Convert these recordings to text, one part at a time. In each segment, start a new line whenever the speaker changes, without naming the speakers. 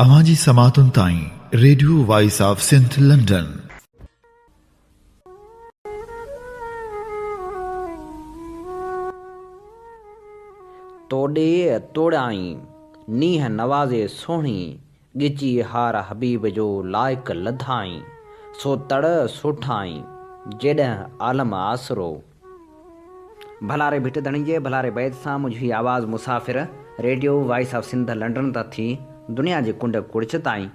अवांजी समातुन ताईं radio voice of Sindh London.
तोड़े तोड़ाई नीह नवाज़े सोहणी गिची हार हबीब जो लाइक लधाई सो तड़ सुठाई जेॾह आलम आसरो। भलारे भिट धणी जे भलारे बैद सां मुंहिंजी आवाज़ मुसाफ़िर radio voice of Sindh London तां थी दुनिया जे कुंड कुड़च ताईं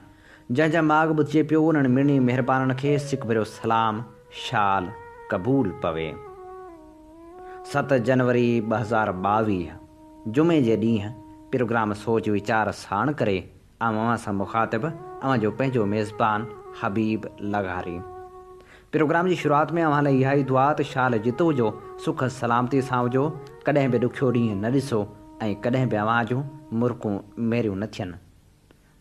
जंहिंजा माॻ ॿुधिजे पियो उन्हनि मिणी महिरबाननि खे सिक भरियो सलाम शाल क़बूल पवे। 7 जनवरी 2022 जुमे जे ॾींहुं प्रोग्राम सोच वीचार साण करे अवां सां मुखातिब अवां जो पंहिंजो मेज़बान हबीब लघारी। प्रोग्राम जी शुरूआत में अवां लाइ इहा ई दुआ त शाल जितो हुजो सुख सलामती सां हुजो, कॾहिं बि ॾुखियो ॾींहुं न ॾिसो ऐं कॾहिं बि अवां जूं मुर्कूं मेरियूं न थियनि।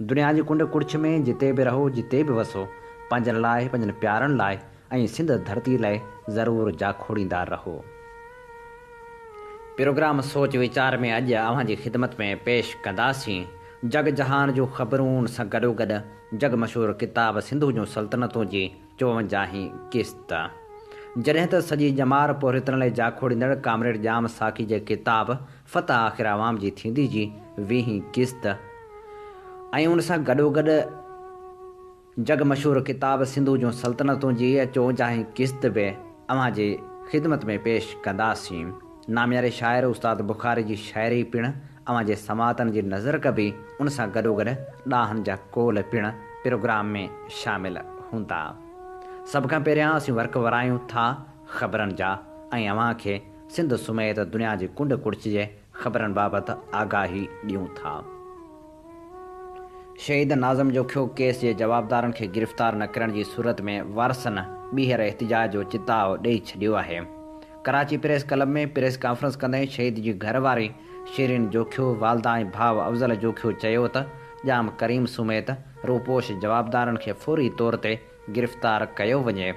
दुनिया जी कुंड कुड़छ में जिते बि रहो जिते बि वसो पंहिंजनि लाइ पंहिंजनि प्यारनि लाइ ऐं सिंध धरती लाइ ज़रूरु जाखोड़ींदा रहो। प्रोग्राम सोच वीचार में अॼु अवां जी ख़िदमत में पेश कंदासीं जग जहान जूं ख़बरूं सां गॾोगॾु जग मशहूरु किताब सिंधु जूं सल्तनतूं जी 54 क़िस्त। जॾहिं त सॼी जमार पोरितण लाइ जाखोड़ींदड़ कामरेड जाम साखी जे किताब फ़तह आख़िर आवाम जी थींदी जी 20 क़िस्त ऐं उन सां गॾोगॾु जग मशहूरु किताब सिंधु जूं सल्तनतूं जी 54 क़िस्त बि अवां जी ख़िदमत में पेश कंदासीं। नामियारे शाइर उस्ताद बुखारी जी शाइरी पिणु अवां जे समातनि जी नज़र कबी उन सां गॾोगॾु ॾाहनि जा कोल पिणु प्रोग्राम में शामिल हूंदा। सभ खां पहिरियां असीं वर्क वरायूं था ख़बरनि जा ऐं अवां खे सिंध सुमेत दुनिया जी कुंड कुड़च जे ख़बरनि बाबति आगाही ॾियूं था। शहीद नाज़म जोखियो केस जे जवाबदारनि खे गिरफ़्तार न करण जी सूरत में वारसनि ॿीहर एहतिजाज जो चिताव ॾेई छॾियो आहे। कराची प्रेस क्लब में प्रेस कॉन्फ्रेंस कंदे शहीद जी घरवारी शीरिन जोखियो वालदा ऐं भाउ अफ़ज़ल जोखियो चयो त जाम करीम सुमेत रूपोश जवाबदारनि खे फौरी तौर ते गिरफ़्तार कयो वञे।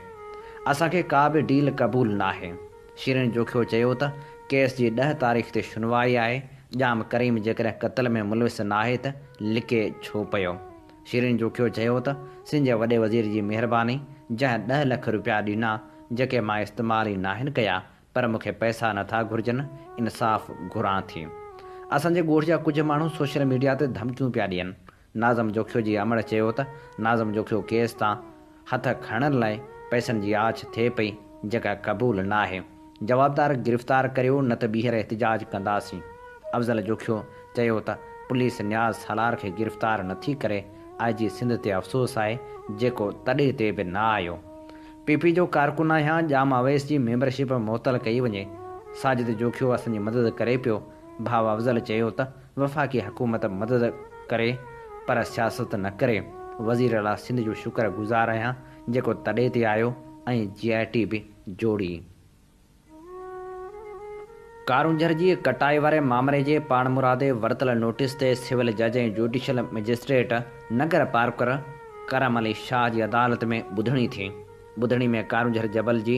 असांखे का बि डील क़बूल न आहे। शीरिन जोखियो चयो त केस जी 10 तारीख़ ते सुनवाई आहे। जाम करीम जेकॾहिं क़त्ल में मुलविस न आहे त लिके छो पियो। शीरिन जोखियो चयो त सिंध जे वॾे वज़ीर जी महिरबानी जंहिं 10 लख रुपया ॾिना जेके मां इस्तेमालु ई नाहिनि कया पर मूंखे पैसा नथा घुरिजनि, इंसाफ़ घुरां थी। असांजे ॻोठ जा कुझु माण्हू सोशल मीडिया ते धमकियूं पिया ॾियनि। नाज़म जोखियो जी अमड़ चयो त नाज़म जोखियो केस तां हथ खणण लाइ पैसनि जी आछ थिए पई जेका क़बूल न आहे। जवाबदार गिरफ़्तार करियो न त ॿीहर एहतिजाज कंदासीं। अफ़ज़ल जोखियो चयो त पुलिस न्याज़ सालार खे गिरफ़्तार नथी करे IG सिंध ते अफ़सोस आहे जेको तॾहिं ते बि न आयो। PP जो कारकुन आहियां जाम अवैस जी मेंबरशिप मुअतल कई वञे। साजिद जोखियो असांजी मदद करे पियो। भाउ अफ़ज़ल चयो त वफ़ाक़ी हुकूमत मदद करे पर सियासत न करे। वज़ीर अला सिंध जो शुक्रगुज़ार आहियां जेको तॾहिं ते आयो ऐं GIT बि जोड़ी। कारूंझर जी कटाई वारे मामले जे पाण मुरादे वरितल नोटिस ते सिविल जज ऐं जुडिशल मजिस्ट्रेट नगर पार्कर करम अली शाह जी अदालत में ॿुधणी थी। ॿुधणी में कारूंझर जबल जी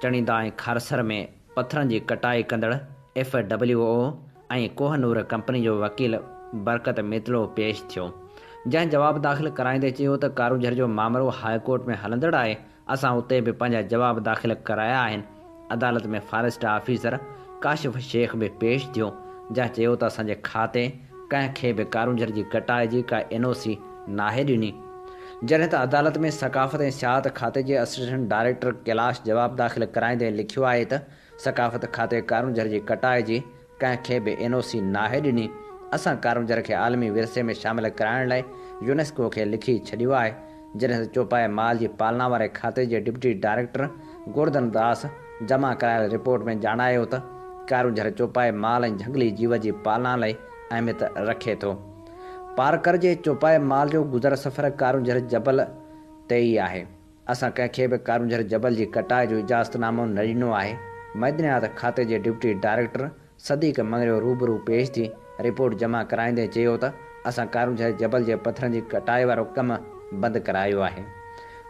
चणीदा ऐं खारसर में पथरनि जी कटाई कंदड़ FWO ऐं कोहनूर कंपनी जो वकील बरकत मितलो पेश थियो, जंहिं जवाब दाख़िल कराईंदे चयो त कारूंझर जो मामिलो हाई कोर्ट में हलंदड़ आहे। असां उते बि पंहिंजा जवाब दाख़िल कराया आहिनि। अदालत में फॉरेस्ट ऑफिसर काशिफ़ शेख बि पेश थियो, जंहिं चयो त असांजे खाते कंहिंखे बि कारूंझर जी कटाई जी का NOC नाहे ॾिनी। जॾहिं त अदालत में सकाफ़त ऐं सियाहत खाते जे असिस्टेंट डायरेक्टर कैलाश जवाब दाख़िल कराईंदे लिखियो आहे त सकाफ़त खाते कारूंझर जी कटाई जी कंहिंखे बि NOC नाहे ॾिनी। असां कारूंझर खे आलमी विरसे में शामिलु कराइण लाइ यूनेस्को खे लिखी छॾियो आहे। जॾहिं त चौपाए माल जी पालना वारे खाते जे डिप्टी डायरेक्टर गोवर्धन दास जमा करायल रिपोर्ट में ॼाणायो त कारूंझर चौपाए माल ऐं झंगली जीव जी पालना लाइ अहमियत रखे थो। पारकर जे चौपाए माल जो गुज़र सफ़र कारूंझर जबल ते ई आहे। असां कंहिंखे बि कारूंझर जबल जी कटाई जो इजाज़तनामो न ॾिनो आहे। मैदनियात खाते जे डिप्टी डायरेक्टर सदीक मंगरियो रूबरू पेश थी रिपोर्ट जमा कराईंदे चयो त असां कारूंझर जबल जे पथरनि जी कटाई वारो कमु बंदि करायो आहे।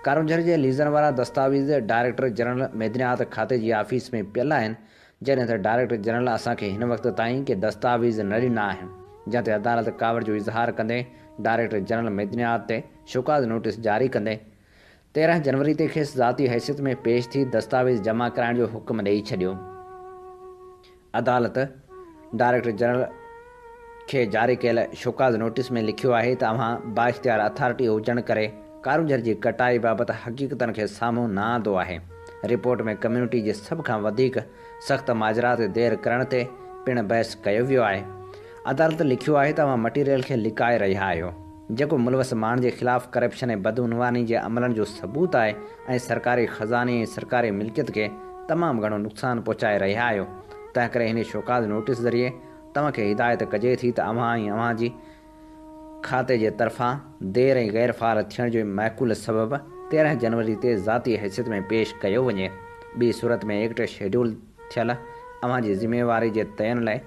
कारूंझर जे लीज़न वारा दस्तावेज़ डायरेक्टर जनरल मैदनियात खाते जी ऑफिस में पियल आहिनि, जॾहिं त डायरेक्टर जनरल असांखे हिन वक़्त ताईं के दस्तावेज़ न ॾिना आहिनि, जंहिं ते अदालत कावड़ जो इज़हार कंदे डायरेक्टर जनरल मेदिनियात ते शुकाद नोटिस जारी कंदे 13 जनवरी ते खेसि ज़ाती हैसियत में पेश थी दस्तावेज़ जमा कराइण जो हुकुम ॾेई छॾियो। अदालत डायरेक्टर जनरल खे जारी कयल शुकाद नोटिस में लिखियो आहे त अव्हां बाइख्तियार अथॉरिटी हुजण करे कारूंजर जी कटाई बाबति हक़ीक़तनि खे साम्हूं न आंदो आहे। रिपोर्ट में कम्यूनिटी जे सभ खां वधीक सख़्त माजरा ते देर करण ते पिणु बहस कयो वियो आहे। अदालत लिखियो आहे त अव्हां मटीरियल खे लिकाए रहिया आहियो जेको मुलवस माण्हुनि जे ख़िलाफ़ करप्शन ऐं बदउनवानी जे अमलनि जो सबूत आहे ऐं सरकारी ख़ज़ाने ऐं सरकारी मिल्कियत खे तमामु घणो नुक़सानु पहुचाए रहिया आहियो। तंहिं करे हिन शोकाज़ नोटिस ज़रिए तव्हांखे हिदायत कजे थी त अव्हां ऐं अव्हां जी खाते जे तरफ़ां देर ऐं गैरफ़ाल थियण जो महकूल सबबु 13 जनवरी ते ज़ाती हैसियत में पेश कयो वञे। ॿी सूरत में एक्ट शेड्यूल थियल अव्हां जी ज़िम्मेवारी जे तयन लाइ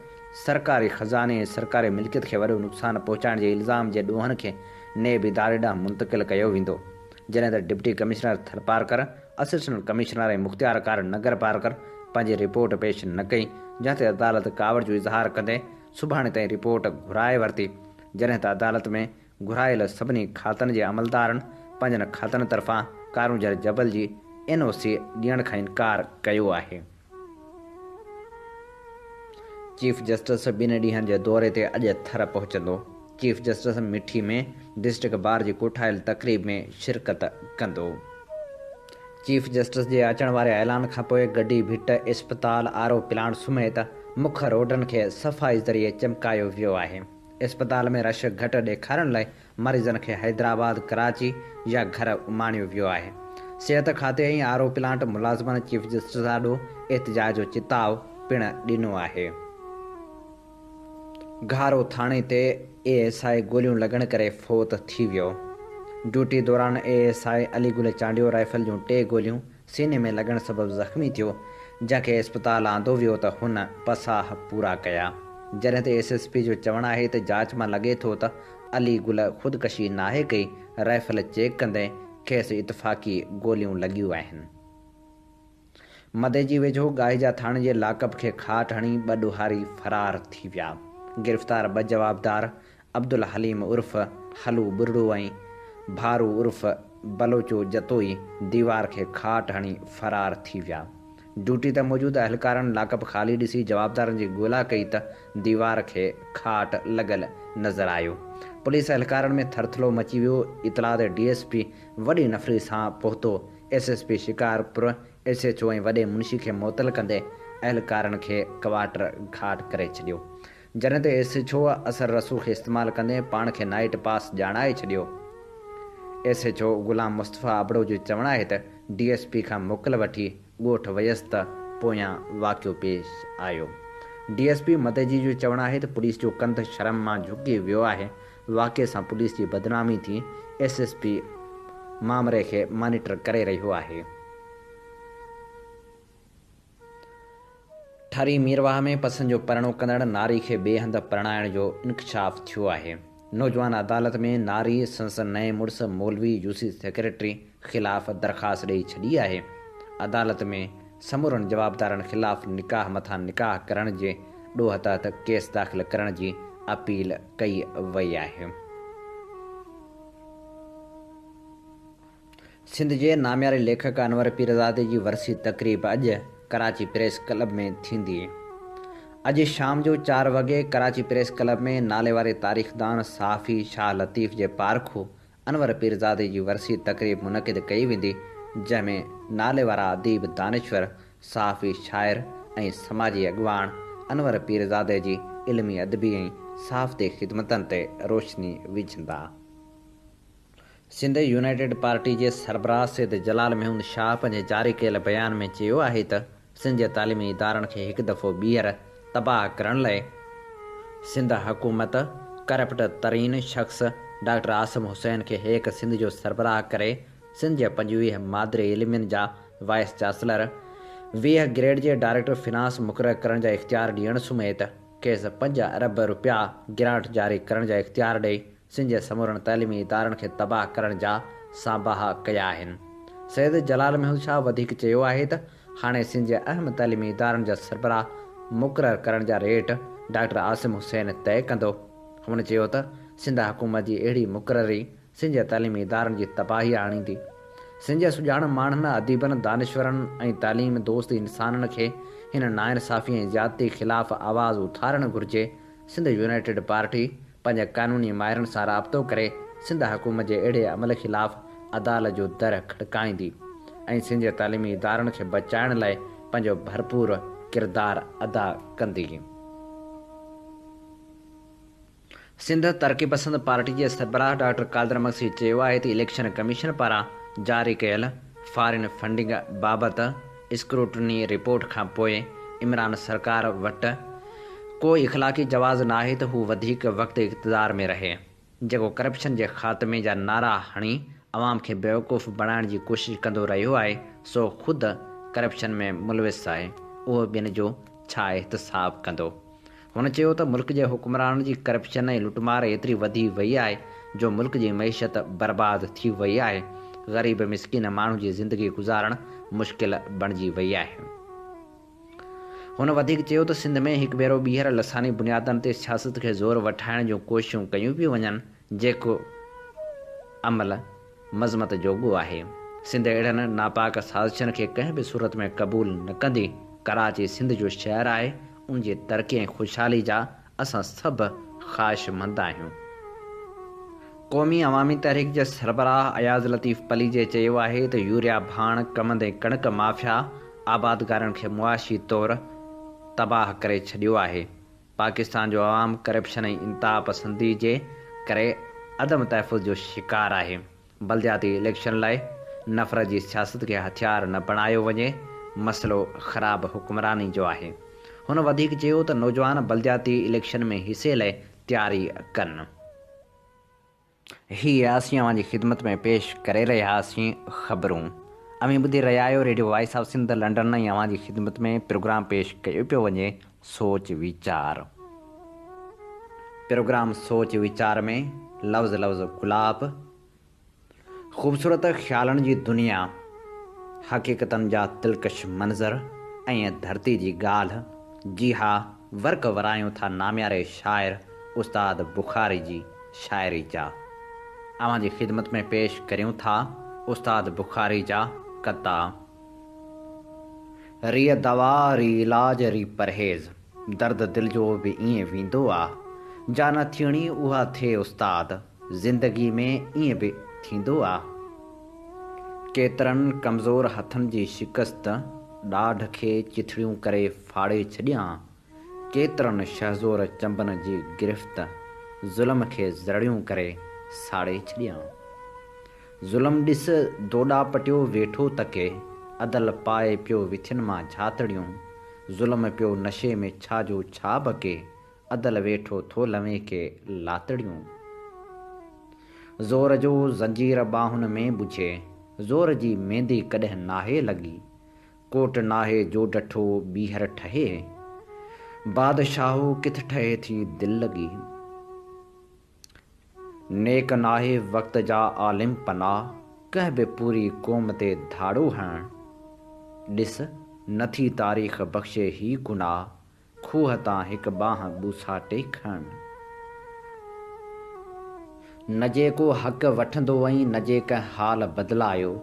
सरकारी ख़ज़ाने ऐं सरकारी मिल्कियत खे वॾो नुक़सानु पहुचाइण जे इल्ज़ाम जे ॾोहनि खे नेब इदारे ॾांहुं मुंतक़िल कयो वेंदो, जॾहिं त deputy commissioner Tharparkar, assistant commissioner ऐं मुख़्तियारकार नगर पारकर पंहिंजी रिपोर्ट पेश न कई, जंहिं ते अदालत कावड़ जो इज़हार कंदे सुभाणे ताईं रिपोर्ट घुराए वरिती, जॾहिं त अदालत में घुरायल सभिनी खातनि जे अमलदारनि पंहिंजनि खातनि तरफ़ां कारूंजर जबल जी NOC ॾियण खां इनकार कयो आहे। चीफ जस्टिस 2 ॾींहनि जे दौरे ते अॼु थर पहुचंदो। चीफ जस्टिस मिठी में डिस्ट्रिक्ट बार जी कोठायल तक़रीब में शिरकत कंदो। चीफ जस्टिस जे अचण वारे ऐलान खां पोइ गड्डी भिट इस्पताल RO प्लांट समेत मुख्य रोडनि खे सफ़ाई ज़रिए चमकायो वियो आहे। इस्पताल में रश घटि ॾेखारण लाइ मरीज़नि खे हैदराबाद, कराची या घर उमाणियो वियो आहे। सिहत खाते ऐं RO प्लांट मुलाज़िमनि चीफ जस्टिस ॾाढो एहतिजाज जो चिताव पिणु ॾिनो आहे। घारो थाणे ते ASI गोलियूं लॻण करे फ़ौत थी वियो। ड्यूटी दौरान ASI अलीगुल चांडियो राइफल जूं 3 गोलियूं सीने में लॻण सबबु ज़ख़्मी थियो, जंहिंखे इस्पताल आंदो वियो त हुन पसाह पूरा कया, जॾहिं त SSP जो चवणु आहे त जांच मां लॻे थो त अलीगुल ख़ुदकशी नाहे कई, राइफल चेक कंदे खेसि इतफ़ाक़ी गोलियूं लॻियूं आहिनि। मदे जी वेझो गाहिजा थाणे जे लाकअप खे खाट हणी 2 ॾोहारी फरार थी विया। गिरफ़्तार 2 जवाबदार अब्दुल हलीम उर्फ़ हलू बुरड़ो ऐं भारू उर्फ़ बलोचो जतोई दीवार खे खाट हणी फरार थी विया। ड्यूटी ते मौजूदु अहलकारनि लाकअप ख़ाली ॾिसी जवाबदारनि जी ॻोल्हा कई त दीवार खे खाट लॻल नज़र आयो। पुलिस अहलकारनि में थरथलो मची वियो। इतला ते DSP वॾी नफ़री सां पहुतो। SSP शिकारपुर SHO ऐं वॾे मुंशी खे मुअतल कंदे अहलकारनि खे क्वार्टर घाट करे छॾियो, जॾहिं त SHO असर रसूख़ खे इस्तेमालु कंदे पाण खे नाइट पास ॼाणाए छॾियो। SHO ग़ुलाम मुस्तफ़ा अबड़ो जो चवणु आहे त DSP खां मोकल वठी ॻोठ वियसि त पोयां वाक़ियो पेश आयो। DSP मदेजी जो चवणु आहे त पुलिस जो कंध शर्म मां झुकी वियो आहे। वाक़िए सां पुलिस जी बदनामी थी। SSP मामले खे मॉनिटर करे रहियो आहे। ठरी मीरवाह में पसंदि जो परिणो कंदड़ नारी खे ॿिए हंधि परिणाइण जो इंकशाफ़ थियो आहे। नौजवान अदालत में नारी संसन नए मुड़ुसु मौलवी UC सेक्रेटरी ख़िलाफ़ दरख़्वास्त ॾेई छॾी आहे। अदालत में समूरनि जवाबदारनि ख़िलाफ़ निकाह मथां निकाह करण जे ॾोह तहत केस दाख़िल करण जी अपील कई वई आहे। सिंध जे नामियारे लेखक अनवर पीरज़ादे जी वरसी तक़रीब अॼु कराची प्रेस क्लब में थींदी। अॼु शाम जो 4 वॻे कराची प्रेस क्लब में नाले वारे तारीख़दान सहाफ़ी शाह लतीफ़ जे पारखो अनवर पीरज़ादे जी वरसी तक़रीब मुनक़िद कई वेंदी, जंहिंमें नाले वारा अदीब, दानिश्वर, सहाफ़ी, शाइर ऐं समाजी अॻवान अनवर पीरज़ादे जी इल्मी अदबी ऐं सहाफ़ती ख़िदमतनि ते रोशनी विझंदा। सिंध यूनाइटेड पार्टी जे सरबराह सैद जलाल महमूद शाह पंहिंजे जारी कयल बयान में चयो आहे त सिंध जे तालीमी इदारनि खे हिकु दफ़ो ॿीहर तबाह करण लाइ सिंध हुकूमत करप्ट तरीन शख़्स डॉक्टर आसिम हुसैन खे हेक सिंध जो सरबराह करे सिंध जे 25 मादरी इल्मियुनि जा वाइस चांसलर 20 ग्रेड जे डायरेक्टर फिनांस मुक़ररु करण जा इख़्तियार ॾियण समेत खेसि 5 अरब रुपया गिरांट जारी करण जा इख़्तियार ॾेई सिंध जे समूरनि तइलीमी इदारनि खे तबाह करण जा साबाहा कया आहिनि। सैद जलाल महमूद शाह वधीक चयो आहे त हाणे सिंध जे अहम तइलीमी इदारनि जा सरबराह मुक़ररु करण जा रेट डॉक्टर आसिम हुसैन तय कंदो। हुन चयो त सिंध हुकूमत जी अहिड़ी मुक़ररी सिंध जे तइलीमी इदारनि जी तबाही आणींदी। सिंध जे सुञाण माण्हुनि अदीबनि दानिश्वरनि ऐं तालीम दोस्त इंसाननि खे हिन नाइंसाफ़ी ऐं ज़्यादती ख़िलाफ़ु आवाज़ु उथारणु घुरिजे। सिंध यूनाइटेड पार्टी पंहिंजे क़ानूनी माहिरनि सां राब्तो करे सिंध हुकूमत जे अहिड़े अमल ख़िलाफ़ु अदालत जो दर खड़काईंदी ऐं सिंध जे तालीमी इदारनि खे बचाइण लाइ पंहिंजो भरपूर किरदारु अदा कंदी। सिंध तरक़ी पसंद पार्टी जे सरबराह डॉक्टर कादर मक्सी चयो आहे त इलेक्शन कमीशन पारां जारी कयल फॉरेन फंडिंग बाबति स्क्रूटनी रिपोर्ट खां पोइ इमरान सरकार वटि को इख़लाक़ी जवाज़ न आहे त हू वधीक वक़्तु इक़्तिदार में रहे। जेको करप्शन जे ख़ात्मे जा नारा हणी अवाम खे बेवकूफ़ बणाइण जी कोशिशि कंदो रहियो आहे, सो ख़ुदि करप्शन में मुलविस आहे, उहो ॿियनि जो छा एहतिसाब कंदो। हुन चयो त मुल्क जे हुक्मराननि जी करप्शन ऐं लुटमार एतिरी वधी वई आहे जो मुल्क जी मईशत बर्बाद थी वई आहे। ग़रीब मिसकिन माण्हू जी ज़िंदगी गुज़ारणु मुश्किल बणिजी वई आहे। हुन वधीक चयो त सिंध में हिकु भेरो ॿीहर लसानी बुनियादनि ते सियासत खे ज़ोर वठाइण जूं कोशिशूं कयूं पियूं वञनि, जेको अमल मज़मत जोॻो आहे। सिंध अहिड़नि नापाक साज़िशनि खे कंहिं बि सूरत में क़बूल न कंदी। कराची सिंध जो शहरु आहे, उन जी तरक़ी ऐं ख़ुशहाली जा असां सभु ख़्वाहिशमंद आहियूं। क़ौमी अवामी तहरीक जे सरबराह अयाज़ लतीफ़ पलीजे चयो आहे त यूरिया भाण कमंदे कणिक माफ़िया आबादगारनि खे मुआशी तौरु तबाह करे छॾियो आहे। पाकिस्तान जो अवाम करप्शन ऐं इंतहा पसंदी जे करे अदम तहफ़ुज़ जो शिकार आहे। बलदियाती इलेक्शन लाइ नफ़रत जी सियासत खे हथियार न बणायो वञे, मसइलो ख़राब हुक्मरानी जो आहे। हुन वधीक चयो त नौजवान बलदियाती इलेक्शन में हिसे लाइ तयारी कनि। हीअ असीं अव्हां जी ख़िदमत में पेश करे रहियासीं ख़बरूं। अमी ॿुधी रहिया आहियो radio voice of Sindh London ऐं अव्हां जी ख़िदमत में प्रोग्राम पेश कयो पियो वञे सोच वीचार। प्रोग्राम सोच वीचार में लफ़्ज़ गुलाब, ख़ूबसूरत ख़्यालनि जी दुनिया, हक़ीक़तनि जा दिलकश मंज़र ऐं धरती जी ॻाल्हि। जी हा, वर्क वरायूं था नाम्यारे शाइर उस्ताद बुखारी जी शाइरी जा। अव्हां जी ख़िदमत में पेश करियूं था उस्ताद बुखारी जा कता। री दवा री इलाज री परहेज़, दर्द दिल जो बि ईअं वेंदो आहे। जा न थियणी उहा थिए उस्ताद, ज़िंदगी में ईअं बि थींदो आहे। केतिरनि कमज़ोर हथनि जी शिकस्त, ॾाढ खे चिथड़ियूं करे फाड़े छॾियां। केतिरनि शहज़ोर चंबन जी गिरफ़्त, ज़ुल्म खे ज़रड़ियूं करे साड़े छॾियां। ज़ुल्म ॾिस दोॾा पटियो वेठो तके, अदल पाए पियो विथियुनि मां झातड़ियूं। ज़ुल्म पियो नशे में छा जो छा बके, अदल वेठो थो लवे के लातड़ियूं। ज़ोर जो ज़ंजीर ॿाहुनि में ॿुझे, ज़ोर जी मेंदी कॾहिं नाहे लॻी। कोट नाहे जो डठो ॿीहर ठहे, बादशाहो किथ ठहे थी दिलि लॻी। नेक नाहे वक़्त जा आलिम पनाह, कंहिं बि पूरी क़ौम ते धाड़ो हणु। ॾिस नथी तारीख़ बख़्शे ही गुनाह, खूह तां हिकु बांह ॿूसाटे खणु। न जेको हक़ वठंदो ऐं न जेका हाल बदिलायो,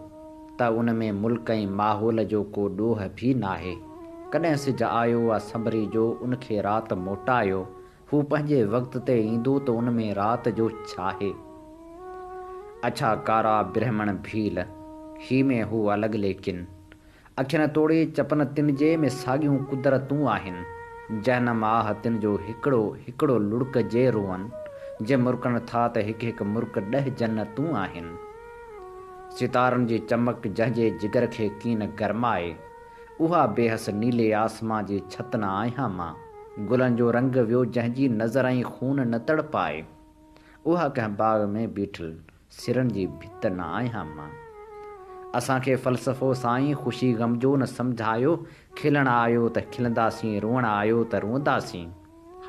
त उन में मुल्क ऐं माहौल जो को ॾोह बि नाहे। कॾहिं सिज आयो आहे संभरी जो उनखे राति मोटायो, हू पंहिंजे वक़्त ते ईंदो त उन में राति जो छाहे। अच्छा कारा ब्रह्मण भील, ही में हू अलॻि लेकिन, अखियुनि तोड़े चपन तिन जे में साॻियूं कुदरतूं आहिनि। जहनम आह तिन जो हिकिड़ो हिकिड़ो लुड़क जे रोअनि, जे मुर्कनि था त हिकु हिकु मुर्क 10 जन्नतूं आहिनि। सितारनि जी चमक जंहिंजे जिगर खे कीन गरमाए, उहा बेहस नीले आसमां जी छत न आहियां मां। गुलनि जो रंग वियो जंहिंजी नज़र ऐं खून न तड़पाए, उहा कंहिं बाग़ में बीठल सिरनि जी भित न आहियां मां। असांखे फ़लसफ़ो साईं ख़ुशी ग़म जो न सम्झायो, खिलण आयो त खिलंदासीं, रोअण आयो त रोअंदासीं।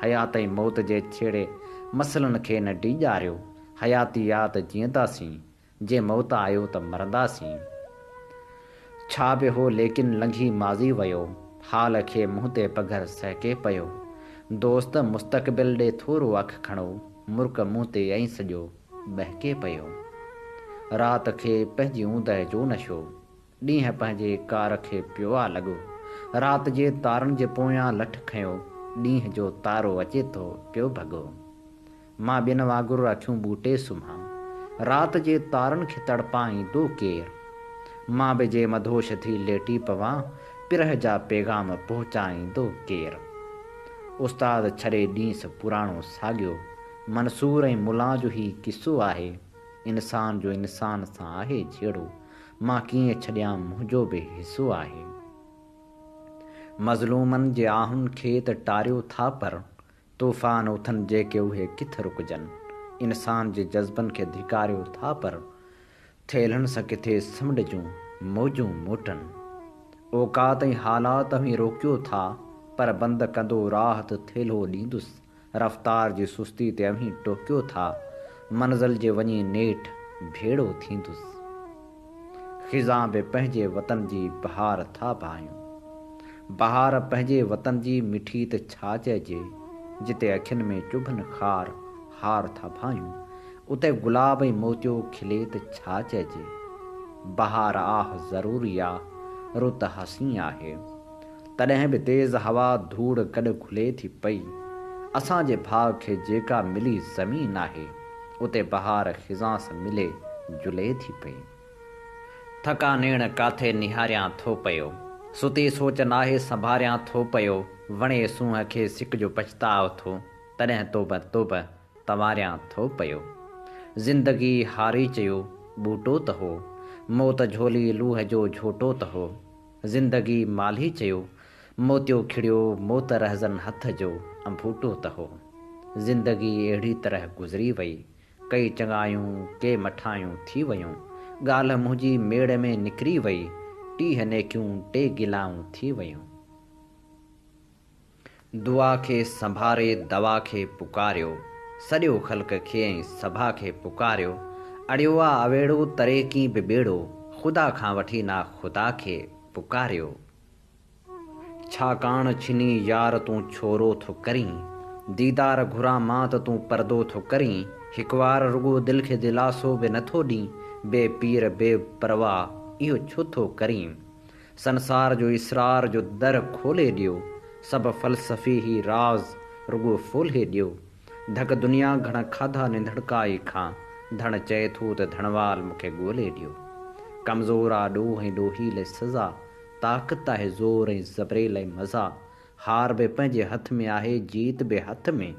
हयात ऐं मौत जे छेड़े मसइलनि खे न ॾीजारियो, हयातियात जीअंदासीं, जे मौत आयो त मरंदासीं। छा बि हो लेकिन लंघी माज़ी वियो, हाल खे मुंहं ते पघर सहके पियो। दोस्त मुस्तक़बिल ॾे थोरो अखि खणो, मुर्क मूं ते ऐं सॼो बहके पियो। रात खे पंहिंजी ऊंदहि जो नशो, ॾींहुं पंहिंजे कार खे पियो आहे लॻो। राति जे तारनि जे पोयां लठ खयों, ॾींहं जो तारो अचे थो पियो भॻो। मां ॿिनि वांगुरु अखियूं ॿूटे सुम्हां, राति जे तारनि खे तड़पाईंदो केरु। मां बि जे मधोश थी लेटी पवां, पिरह जा पैगाम पहुचाईंदो केरु। उस्ताद छॾे ॾींहुं पुराणो साॻियो, मंसूर ऐं मुला जो ही किसो आहे। इंसान जो इंसान सां आहे जहिड़ो, मां कीअं छॾियां मुंहिंजो बि हिसो आहे। मज़लूमनि जे आहुनि खे त टारियो था पर, तूफ़ान उथनि जेके उहे किथे रुकजनि। इंसान जे जज़्बनि खे धिकारियो था पर, थेलनि सां किथे समुंड जूं मौजूं मोटनि। औकात ऐं हालात में रोकियो था पर, बंदि कंदो राह त थेलो ॾींदुसि। रफ़्तार जी सुस्ती ते अवीं टोकियो था, मंज़िल जे वञी नेठि भेड़ो थींदुसि। ख़िज़ा बि पंहिंजे वतन जी बहार था भायूं, बहार पंहिंजे वतन जी मिठी त छा चइजे। जिते अखियुनि में चुभनि खार हार था भायूं, उते गुलाब ऐं मोतियो खिले त छा चइजे। बहार आह ज़रूरी आहे, रुत हसी आहे, तॾहिं बि तेज़ हवा धूड़ गॾु घुले थी पई। असांजे भाउ खे जेका मिली ज़मीन आहे, उते बहार ख़िज़ा सां मिले जुले थी पई। थका नेण काथे निहारियां थो पियो, सुती सोच नाहे संभारियां थो पियो। वणे सूंहं खे सिक जो पछताव थो, तॾहिं तोब तोब तवारियां थो पियो। ज़िंदगी हारी चयो ॿूटो त हो, मौत झोली लूह जो झोटो त हो। ज़िंदगी माली चयो मोतियो खिड़ियो, मौत रहज़न हथ जो अंबूटो त हो। ज़िंदगी अहिड़ी तरह गुज़री वई, कई चङायूं के मठायूं थी वयूं। ॻाल्हि मुंहिंजी मेड़ में निकिरी वई, टीह नेकियूं टे गिलाऊं थी वयूं। दुआ खे संभारे दवा खे पुकारियो, सॼो ख़ल्क़ खे ऐं सभा खे पुकारियो। अड़ियो आहे अवेड़ो तरे की बि ॿेड़ो, ख़ुदा खां वठी ना ख़ुदा खे पुकारियो। छाकाणि छिनी यार तूं छोरो थो करीं, दीदार घुरां मां त तूं परदो थो करीं। हिकु वार रुॻो दिलि खे दिलासो बि नथो ॾीं, बेपीर बेपरवाह इहो छो थो करीं। संसार जो इसरार जो दर खोले ॾियो, सभु फ़लसफ़ी ही राज़ रुॻो फोले ॾियो। धक दुनिया घण खाधा निंधड़काई खां, धण चए थो त धणवाल मूंखे ॻोल्हे ॾियो। कमज़ोर आहे ॾोह ऐं ॾोहीले सज़ा, ताक़त आहे ज़ोर ऐं ज़बरेल ऐं मज़ा। हार बि पंहिंजे हथ में आहे, जीत बि हथ में,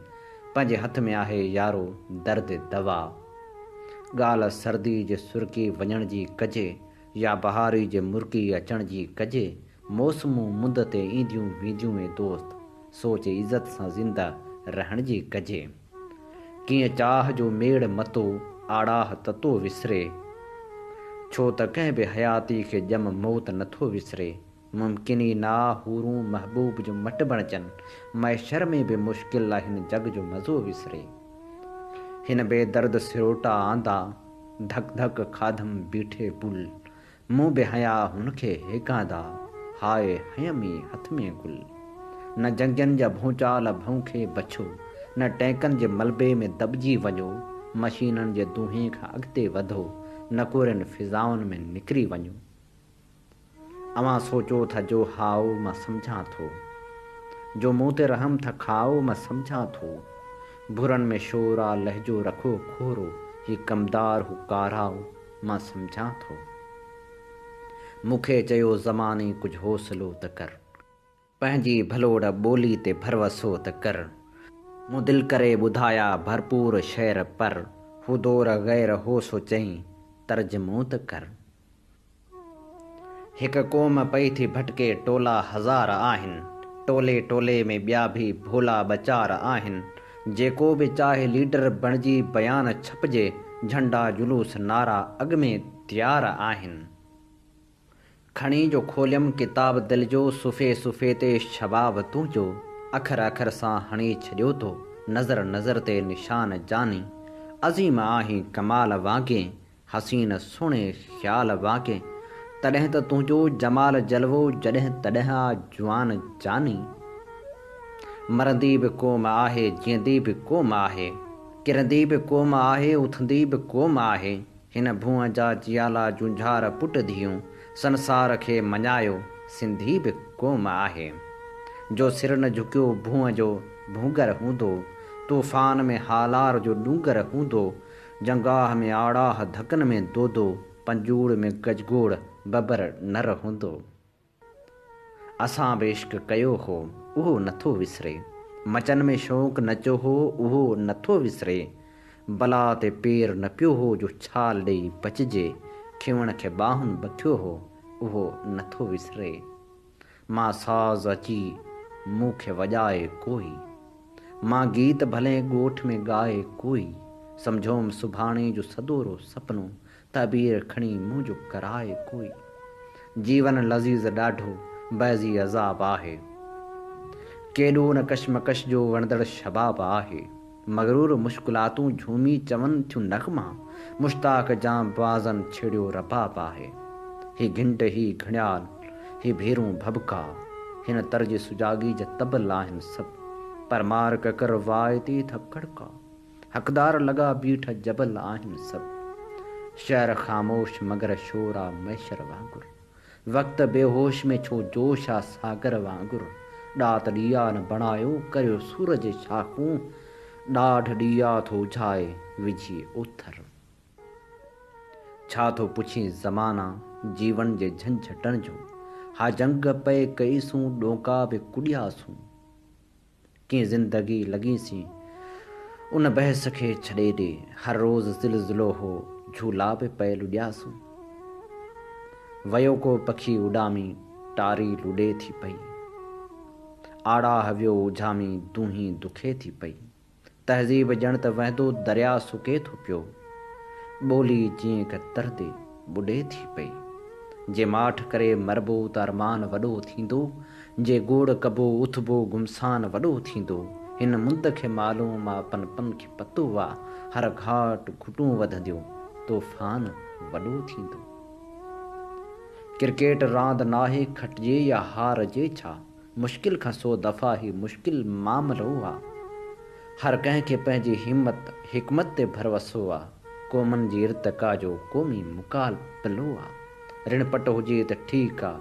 पंहिंजे हथ में आहे यारो दर्द दवा। ॻाल्हि सर्दी जे सुरकी वञण जी कजे, या बहारी जे मुर्की अचण जी कजे। मौसमूं मुंद ते ईंदियूं वेंदियूं ऐं दोस्त, सोच इज़त सां ज़िंदा रहण जी कजे। कीअं चाह जो मेड़ मतो आड़ाह ततो विसरे, छो त कंहिं बि हयाती खे ॼम मौत नथो विसरे। मुमकिन ई ना हूरूं महबूब जो मट बणजनि, मैशर में बि मुश्किल आहे हिन जग जो मज़ो विसरे। हिन बेदर्द सिरोटा आंदा, धक धक खाधम बीठे पुल, मूं बि हया हुनखे हेकांदा, हाय हयमी हथ में गुल। न जंगियुनि जा भूचाल भौंखे बछो, न टैंकनि जे मलबे में दॿिजी वञो। मशीननि जे दूंहें खां अॻिते वधो, न कुरियुनि फिज़ाउनि में निकिरी वञो। अवां सोचो था जो हाओ मां सम्झां थो, जो मूं ते रहम था खाओ मां सम्झां थो। भुरनि में शोर आ लहजो रखो खोरो, ही कमदार हू काराओ मां सम्झां थो। मूंखे चयो ज़माने कुझु हौसलो त कर, पंहिंजी भलोड़ ॿोली ते भरवसो त कर। मूं दिलि करे ॿुधाया भरपूर शेर पर, हू दौर ग़ैर हो सो चईं तर्जमो त कर। हिकु क़ौम पई थी भटके टोला हज़ार आहिनि, टोले टोले में ॿिया बि भोला ॿचार आहिनि। जेको बि चाहे लीडर बणिजी बयान छपिजे, झंडा जुलूस नारा अॻ में तयार आहिनि। खणी जो खोलियमि किताब दिलि जो, सुफ़े सुफ़े ते शबाब तुंहिंजो, अखर अखर सां हणी छॾियो तो नज़र नज़र ते निशान जानी। अज़ीम आहीं कमाल वांगे, हसीन सुहिणे ख़्याल वांगे, तॾहिं त तुंहिंजो जमाल जलवो जॾहिं तॾहिं आ जुआन जानी। मरंदी बि क़ौम आहे, जीअंदी बि क़ौम आहे, किरंदी बि क़ौम आहे उथंदी बि क़ौम आहे। हिन भूअं जा जियाला झुंझार पुट धीअरूं संसार खे मञायो सिंधी बि क़ौम आहे। जो सिर न झुकियो भूअं जो भूंगर हूंदो, तूफ़ान में हालार जो डूंगर हूंदो, जंगाह में आड़ाह धकन में दोदो, पंजूड़ में गजगोड़ बबर नर हूंदो। असां बि इश्क कयो हो उहो नथो विसरे, मचन में शौक़ नचो हो उहो नथो विसरे, बला ते पेर न पियो हो जो छाल ॾेई बचिजे, खिवण खे ॿाहुनि बखियो हो उहो नथो विसरे। मां साज़ अची मूंखे वॼाए कोई, मां गीत भले ॻोठ में ॻाए कोई, सम्झोम सुभाणे जो सदोरो सपनो, ताबीर खणी मुंहिंजो कराए कोई। जीवन लज़ीज़ ॾाढो बैज़ी अज़ाब आहे, केॾो न कशमकश जो वणंदड़ शबाब आहे। मगरूर मुश्किलातूं झूमी चवनि थियूं नग़मा, मुश्ताक जां बाज़नि छेड़ियो रबाब आहे। ही घिंड ही घड़ियाल ही भेरूं भबका, हिन तर्ज सुजागी जा तबल आहिनि सभु, पर मार ककर वाइती थकड़का, हक़दार लॻा बीठा जबल आहिनि सभु। शहर ख़ामोश मगर शोर आ मैशर वांगुरु, वक़्त बेहोश में छो जोश आ सागर वांगुरु। ॾात ॾीआ न बणायो करियो सूरज शाखूं, ॾाढ ॾीआ थो उझाए विझी ओथर। छा थो पुछी ज़माना जीवन जे झंझटनि जो, हा जंग पए कईसूं ॾोका बि कुॾियासूं। कीअं ज़िंदगी लॻीसीं उन बहस खे छॾे ॾे, हर रोज़ ज़िलज़िलो हो झूला बि पए लुॾियासूं। वयो को पखी उॾामी टारी लुॾे थी पई, आड़ा वियो उझामी दूही दुखे थी पई। तहज़ीब ॼण त वहंदो दरिया सुके थो पियो, ॿोली जीअं क तरदे ॿुॾे थी पई। जे माठ करे मरबो त अरमान वॾो थींदो, जे गोड़ कबो उथबो गुमसान वॾो थींदो। हिन मुंद खे मालूम आ पन पन खे पतो आ, हर घाट घुटूं वधंदियूं तूफ़ान वॾो थींदो। क्रिकेट रांदि नाहे खटिजे या हारजे छा, मुश्किल खां 100 दफ़ा ही मुश्किल मामिलो आ। हर कंहिंखे पंहिंजी हिमत हिकमत ते भरवसो आ, क़ौमनि जी इर्तिका जो क़ौमी मुकाबलो आ। ऋण पट हुजे त ठीकु आ,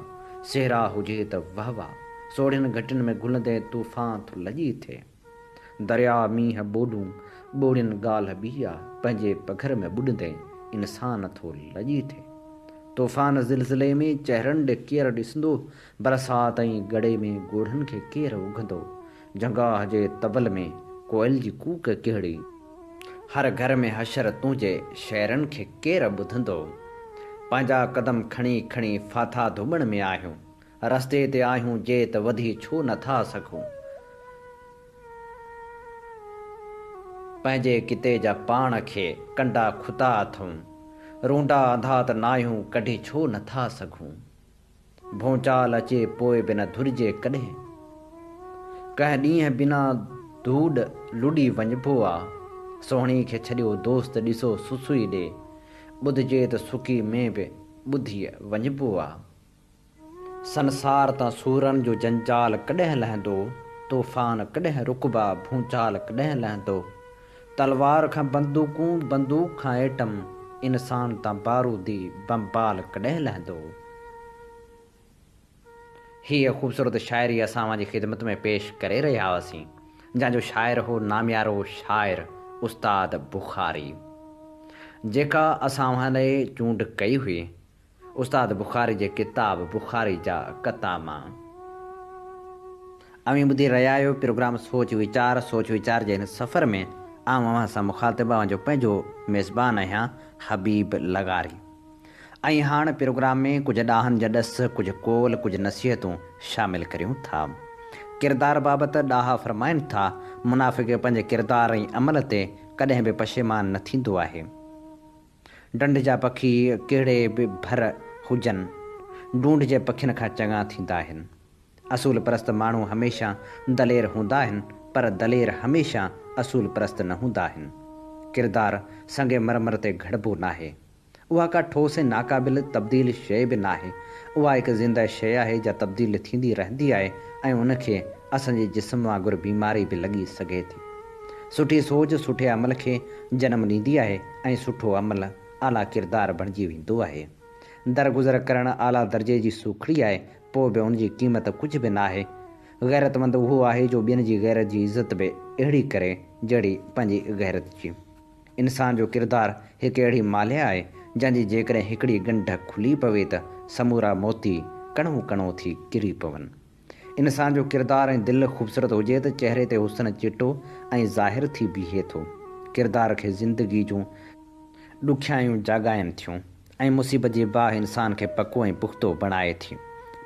सेहरा हुजे त वाह वाह, सोढ़ियुनि घटियुनि में घुलंदे तूफ़ान थो लॼी थिए। दरिया मींहं ॿोॾूं ॿोड़ियुनि ॻाल्हि ॿी आ, पंहिंजे पघर में ॿुॾंदे इंसान थो लॼी थिए। तूफ़ान ज़िलज़िले में चहिरनि ॾे केरु ॾिसंदो, बरसात ऐं गड़े में ॻोढ़नि खे केरु उघंदो। जंगाह जे तबल में कोयल जी कूक कहिड़ी, हर घर में हशर तुंहिंजे शहरनि खे केरु ॿुधंदो। पंहिंजा कदम खणी खणी फाथा धुॿण में आहियूं, रस्ते ते आहियूं जे त वधी छो नथा सघूं। पंहिंजे किते जा पाण खे कंडा खुता अथऊं, रूंडा अंधा त नाहियूं कढी छो नथा सघूं। भोंचाल अचे पोइ बि न धुरिजे कॾहिं, कंहिं ॾींहं बिना धूड़ लुॾी वञिबो आ। सोहणी खे छॾियो दोस्त ॾिसो सुसुई ॾे, ॿुधिजे त सुकी में बि ॿुधी वञिबो आ। संसार तां सूरनि जो जंजाल कॾहिं लहंदो, तूफ़ान कॾहिं रुकबा भूचाल कॾहिं लहंदो। तलवार खां बंदूकूं बंदूक खां एटम, इंसान तां बारूदी बमबाल कॾहिं लहंदो। हीअ ख़ूबसूरत शाइरी असां जी ख़िदमत में पेश करे रहिया हुआसीं, जंहिंजो शाइर हो नामियारो शाइर उस्ताद बुखारी, जेका असां लाइ चूंड कई हुई उस्ताद बुखारी जे किताब बुखारी जा कता मां। अवी ॿुधी रहिया आहियो प्रोग्राम सोच वीचार जे हिन सफ़र में आउं अव्हां सां मुखातिबु जो पंहिंजो मेज़बान आहियां हबीब लगारी। ऐं हाणे प्रोग्राम में कुझु ॾाहनि जा ॾस, कुझु कोल, कुझु नसीहतूं शामिलु करियूं था। किरदार बाबति ॾाहा फ़रमाइनि था, मुनाफ़िक़ पंहिंजे किरदार ऐं अमल ते कॾहिं बि पशेमान न थींदो आहे। ढंढ जा पखी कहिड़े बि भर हुजनि, ढूंढ जे पखियुनि खां चङा थींदा आहिनि। असूल परस्त माण्हू हमेशह दलेर हूंदा आहिनि, पर दलेर हमेशह असूल परस्त न हूंदा आहिनि। किरदार संगे मरमर ते घड़बो नाहे, उहा का ठोस ऐं नाक़ाबिल तब्दील शइ बि नाहे, उहा हिकु ज़िंदा शइ आहे जा तब्दील थींदी रहंदी आहे ऐं उनखे असांजे जिस्म वांगुरु बीमारी बि लॻी सघे थी। सुठी सोच सुठे अमल खे जनम ॾींदी आहे ऐं सुठो अमल आला किरदारु बणिजी वेंदो आहे। दरगुज़र करणु आला दर्जे जी सूखड़ी आहे, पोइ बि उनजी क़ीमत कुझु बि न आहे। गैरतमंद उहो आहे जो ॿियनि जी गैरत जी इज़त बि अहिड़ी करे जहिड़ी पंहिंजी गैरत जी। इंसान जो किरदारु हिकु अहिड़ी मालिया आहे जंहिंजी जेकॾहिं हिकिड़ी ॻंढ खुली पवे त समूरा मोती कणो कणो थी किरी पवनि। इंसान जो किरदारु ऐं दिलि ख़ूबसूरत हुजे त चहिरे ते हुस्न चिटो ऐं ज़ाहिर थी बीहे थो। किरदार खे ज़िंदगी जूं ॾुखियायूं जाॻाइनि थियूं ऐं मुसीबत जी बाहि इंसान खे पको ऐं पुख़्तो बणाए थी।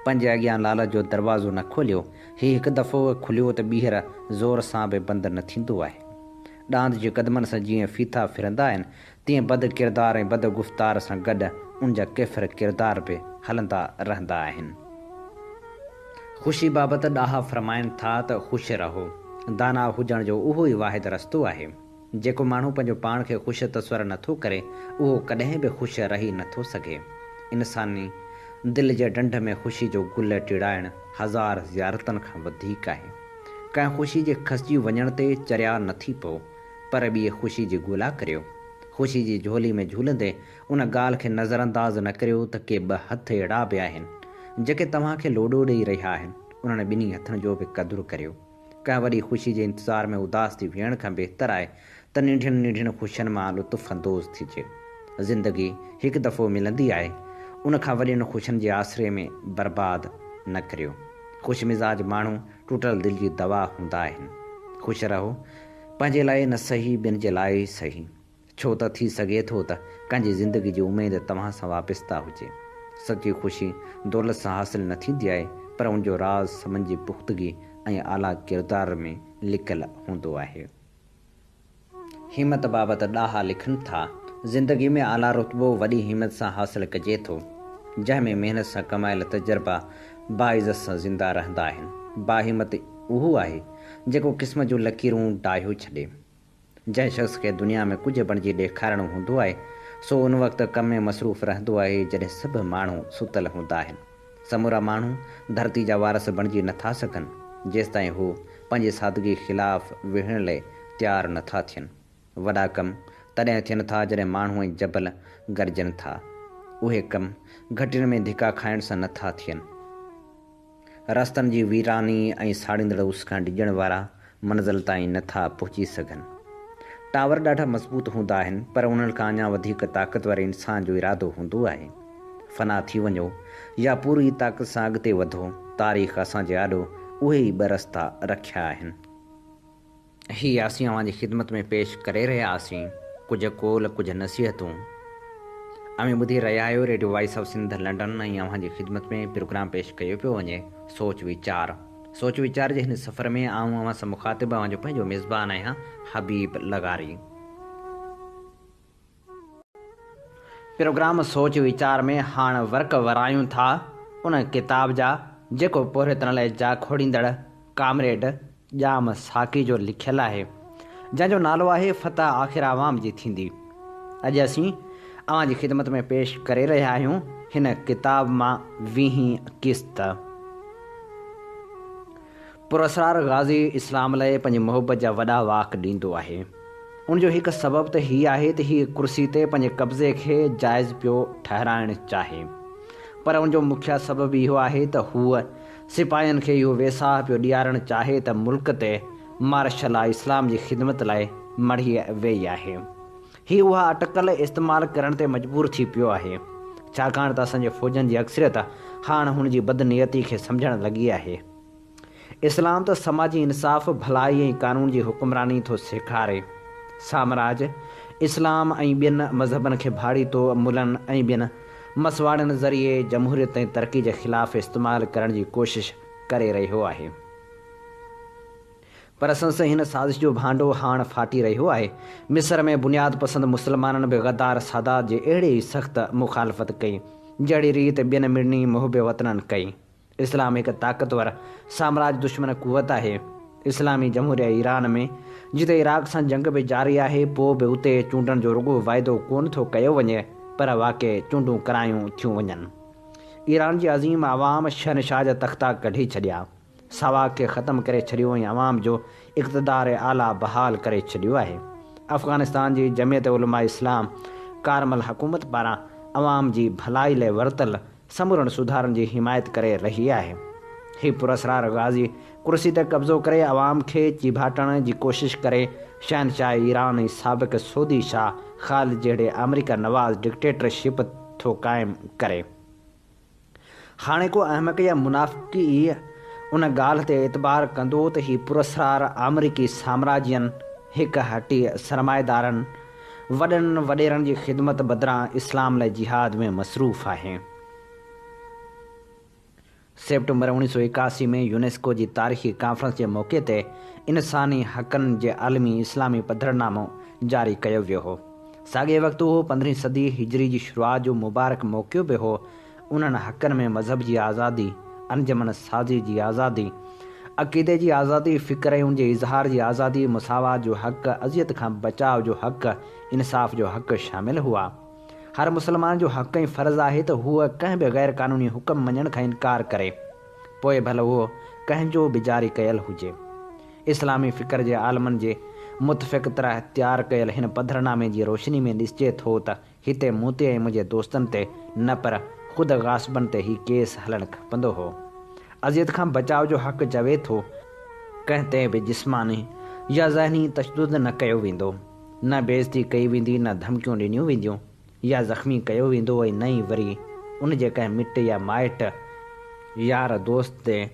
पंहिंजे अॻियां लालच जो दरवाज़ो न खोलियो, हीउ हिकु दफ़ो खुलियो त ॿीहर ज़ोर सां बि बंदि न थींदो आहे। ॾांद जे क़दमनि सां जीअं फीथा फिरंदा आहिनि, तीअं बद किरदार ऐं बद गुफ़्तार सां गॾु उन जा किफ़िर किरदार बि हलंदा रहंदा आहिनि। ख़ुशी बाबति ॾाहा फ़रमाइनि था त ख़ुशि रहो। दाना हुजण जो उहो ई वाहिद रस्तो आहे। जेको माण्हू पंहिंजो पाण खे ख़ुशि तस्वर नथो करे, उहो कॾहिं बि ख़ुशि रही नथो सघे। इंसानी दिलि जे ढंढ में ख़ुशी जो गुल टिड़ाइणु हज़ार ज़ियारतनि खां वधीक आहे। कंहिं ख़ुशी जे खसिजी वञण ते चरिया नथी पओ, पर ॿिए ख़ुशी जी ॻोल्हा करियो। ख़ुशी जी झोली में झूलंदे उन ॻाल्हि खे नज़रअंदाज़ न करियो त के ॿ हथ अहिड़ा बि आहिनि जेके तव्हांखे लोॾो ॾेई रहिया आहिनि। उन्हनि ॿिन्ही हथनि जो बि क़दुरु करियो। कंहिं वॾी ख़ुशी जे इंतज़ार में उदास थी वेहण खां बहितर आहे त नंढियुनि नंढियुनि ख़ुशियुनि मां लुत्फ़ अंदोज़ थिजे। ज़िंदगी हिकु दफ़ो मिलंदी आहे, उन खां वॾियुनि ख़ुशियुनि जे आसिरे में बर्बाद न करियो। ख़ुशि मिज़ाज माण्हू टुटल दिलि जी दवा हूंदा आहिनि। ख़ुशि रहो, पंहिंजे लाइ न सही ॿियनि जे लाइ ई सही। छो त थी सघे थो त कंहिंजी ज़िंदगी जी उमेदु तव्हां सां वाबस्ता हुजे। सची ख़ुशी दौलत सां हासिलु न थींदी आहे, पर उनजो राज़ समझ जी पुख़्तगी ऐं आला किरदार में लिकियलु हूंदो आहे। हिमत बाबति ॾाहा लिखनि था, ज़िंदगी में आला रुतबो वॾी हिमत सां हासिलु कजे थो, जंहिंमें महिनत सां कमायल तजुर्बा बाइज़त सां ज़िंदा रहंदा आहिनि। बाहिमत उहो आहे जेको क़िस्म जूं लकीरूं डाहियो छॾे। जंहिं शख़्स खे दुनिया में कुझु बणिजी ॾेखारणो हूंदो आहे, सो उन वक़्तु कम में मसरूफ़ रहंदो आहे जॾहिं सभु माण्हू सुतल हूंदा आहिनि। समूरा माण्हू धरती जा वारस बणिजी नथा सघनि जेसिताईं हू पंहिंजी सादगी ख़िलाफ़ विहण लाइ तयारु नथा थियनि। वॾा कम तॾहिं थियनि था जॾहिं माण्हू ऐं जबल गरजनि था। उहे कम घटियुनि में धिका खाइण सां नथा थियनि। रस्तनि जी वीरानी ऐं साड़ींदड़ उस खां डिॼण वारा मंज़िल ताईं नथा पहुची सघनि। टावर ॾाढा मज़बूत हूंदा आहिनि, पर उन्हनि खां अञा वधीक ताक़तवर इंसान जो इरादो हूंदो आहे। फ़ना थी वञो या पूरी ताक़त सां अॻिते वधो, तारीख़ असांजे आॾो उहे ई ॿ रस्ता रखिया आहिनि। हीअ असीं अव्हांजी ख़िदमत में पेश करे रहिया हुआसीं कुझु कौल कुझु नसीहतूं। अव्हां ॿुधी रहिया आहियो radio voice of Sindh London ऐं अव्हांजी ख़िदमत में प्रोग्राम पेश कयो पियो वञे सोच वीचार जे हिन सफ़र में आऊं अव्हां सां मुखातिब अव्हांजो पंहिंजो मेज़बान आहियां हबीब लगारी। प्रोग्राम सोच वीचार में हाणे वर्क वरायूं था उन किताब जा जेको पोरितण लाइ जा खोड़ींदड़ कामरेड जाम साकी जो लिखियलु आहे, जंहिंजो नालो आहे फ़तह आख़िर आवाम जी थींदी। अॼु असीं अव्हांजी ख़िदमत में पेश करे रहिया आहियूं हिन किताब मां 20 क़िस्त। पुरस्कार गाज़ी इस्लाम लाइ पंहिंजी मोहबत जा वॾा वाक ॾींदो आहे। उनजो हिकु सबबु त हीअ आहे त हीअ कुर्सी ते पंहिंजे कब्ज़े खे जाइज़ पियो ठहिराइणु चाहे, पर उनजो मुख्य सबबु इहो आहे त हूअ सिपाहियुनि खे इहो वेसाह पियो ॾियारणु चाहे त मुल्क ते मार्शल इस्लाम जी ख़िदमत लाइ मढ़ी वेई आहे। हीअ उहा अटकल इस्तेमालु करण ते मजबूर थी पियो आहे, छाकाणि त असांजे फ़ौजनि जी अक्सरियत हाणे हुनजी बदनियती खे सम्झणु लॻी आहे। इस्लाम त समाजी इंसाफ़, भलाई ऐं क़ानून जी हुकुमरानी थो सेखारे। साम्राज इस्लाम ऐं ॿियनि मज़हबनि खे भाड़ीतो मुल्हनि ऐं ॿियनि मसवाड़नि ज़रिए जमहूरियत ऐं तरक़ी जे ख़िलाफ़ु इस्तेमालु करण जी कोशिशि करे रहियो आहे, पर संस हिन साज़िश जो भांडो हाणे फाटी रहियो आहे। मिस्र में बुनियाद पसंद मुस्लमाननि बि गद्दार सादात जे अहिड़े ई सख़्तु मुखालफ़त कई जहिड़ी रीति ॿियनि मिड़नी मुहब वतननि कई। इस्लाम हिकु ताक़तवर साम्राज दुश्मन कुवत आहे। इस्लामी जमहूरिया ईरान में जिते इराक़ सां जंग बि जारी आहे, पोइ बि उते चूंडनि जो रुॻो वाइदो कोन थो कयो वञे, पर वाक़ई चूंडूं करायूं थियूं वञनि। ईरान जी अज़ीम आवाम शहनशाह जा तख़्ता कढी छॾिया। सवा खे ख़तमु करे छॾियो ऐं आवाम जो इक़्तिदार आला बहाल करे छॾियो आहे। अफ़गानिस्तान जी जमियत उलमा इस्लाम कारमल हुकूमत पारां आवाम जी भलाई लाइ वरितल समूरनि सुधारनि जी हिमायत करे रही आहे। ही पुरस्कार गाज़ी कुर्सी ते कब्ज़ो करे आवाम खे चिभाटण जी कोशिशि करे शहनशाह ईरान ऐं साबिक़ सऊदी शाह ख़ालिद जहिड़े अमेरिका नवाज़ डिक्टेटरशिप थो क़ाइमु करे। हाणे को अहमक या मुनाफ़िक़ी उन ॻाल्हि ते एतबार कंदो त ही पुरस्कार अमरीकी साम्राज्यनि हिकु हटी सरमाएदारनि वॾनि वॾेरनि जी ख़िदमत बदिरां इस्लाम लाइ जिहाद में मसरूफ़ आहे। सेप्टेम्बर 1981 में यूनेस्को जी तारीख़ी कॉन्फ्रेंस जे मौक़े ते इंसानी हक़नि जे आलमी इस्लामी पधरनामो जारी कयो वियो हो। साॻिए वक़्तु उहो 15वीं सदी हिजरी जी शुरूआति जो मुबारक मौक़ो बि हो। उन्हनि हक़नि में मज़हब जी आज़ादी, अंजमन साज़ी जी आज़ादी, अक़ीदे जी आज़ादी, फ़िक्र ऐं उनजे इज़हार जी आज़ादी, मुसावात जो हक़, अज़ियत खां बचाव जो हक़, इंसाफ़ जो हक़ शामिल हुआ। हर मुसलमान जो हक़ ऐं फ़र्ज़ु आहे त हूअ कंहिं बि ग़ैर क़ानूनी हुकम मञण खां इनकार करे, पोइ भले उहो कंहिंजो बि जारी कयल हुजे। इस्लामी फ़िक्र जे आलमनि जे मुतफ़िक़ तरह तयारु कयल हिन पधरनामे जी रोशनी में ॾिसिजे थो त हिते मूं ते ऐं मुंहिंजे दोस्तनि ते न पर ख़ुदि गासिबनि ते ही केस हलणु खपंदो हो। अज़ियत खां बचाव जो हक़ चवे थो कंहिं ते बि जिस्मानी या ज़हनी तशदुद न कयो वेंदो, न बेइज़ती कई वेंदी, न धमकियूं ॾिनियूं वेंदियूं या ज़ख़्मी कयो वेंदो, ऐं न ई वरी उन जे कंहिं मिट या माइट यार दोस्त ते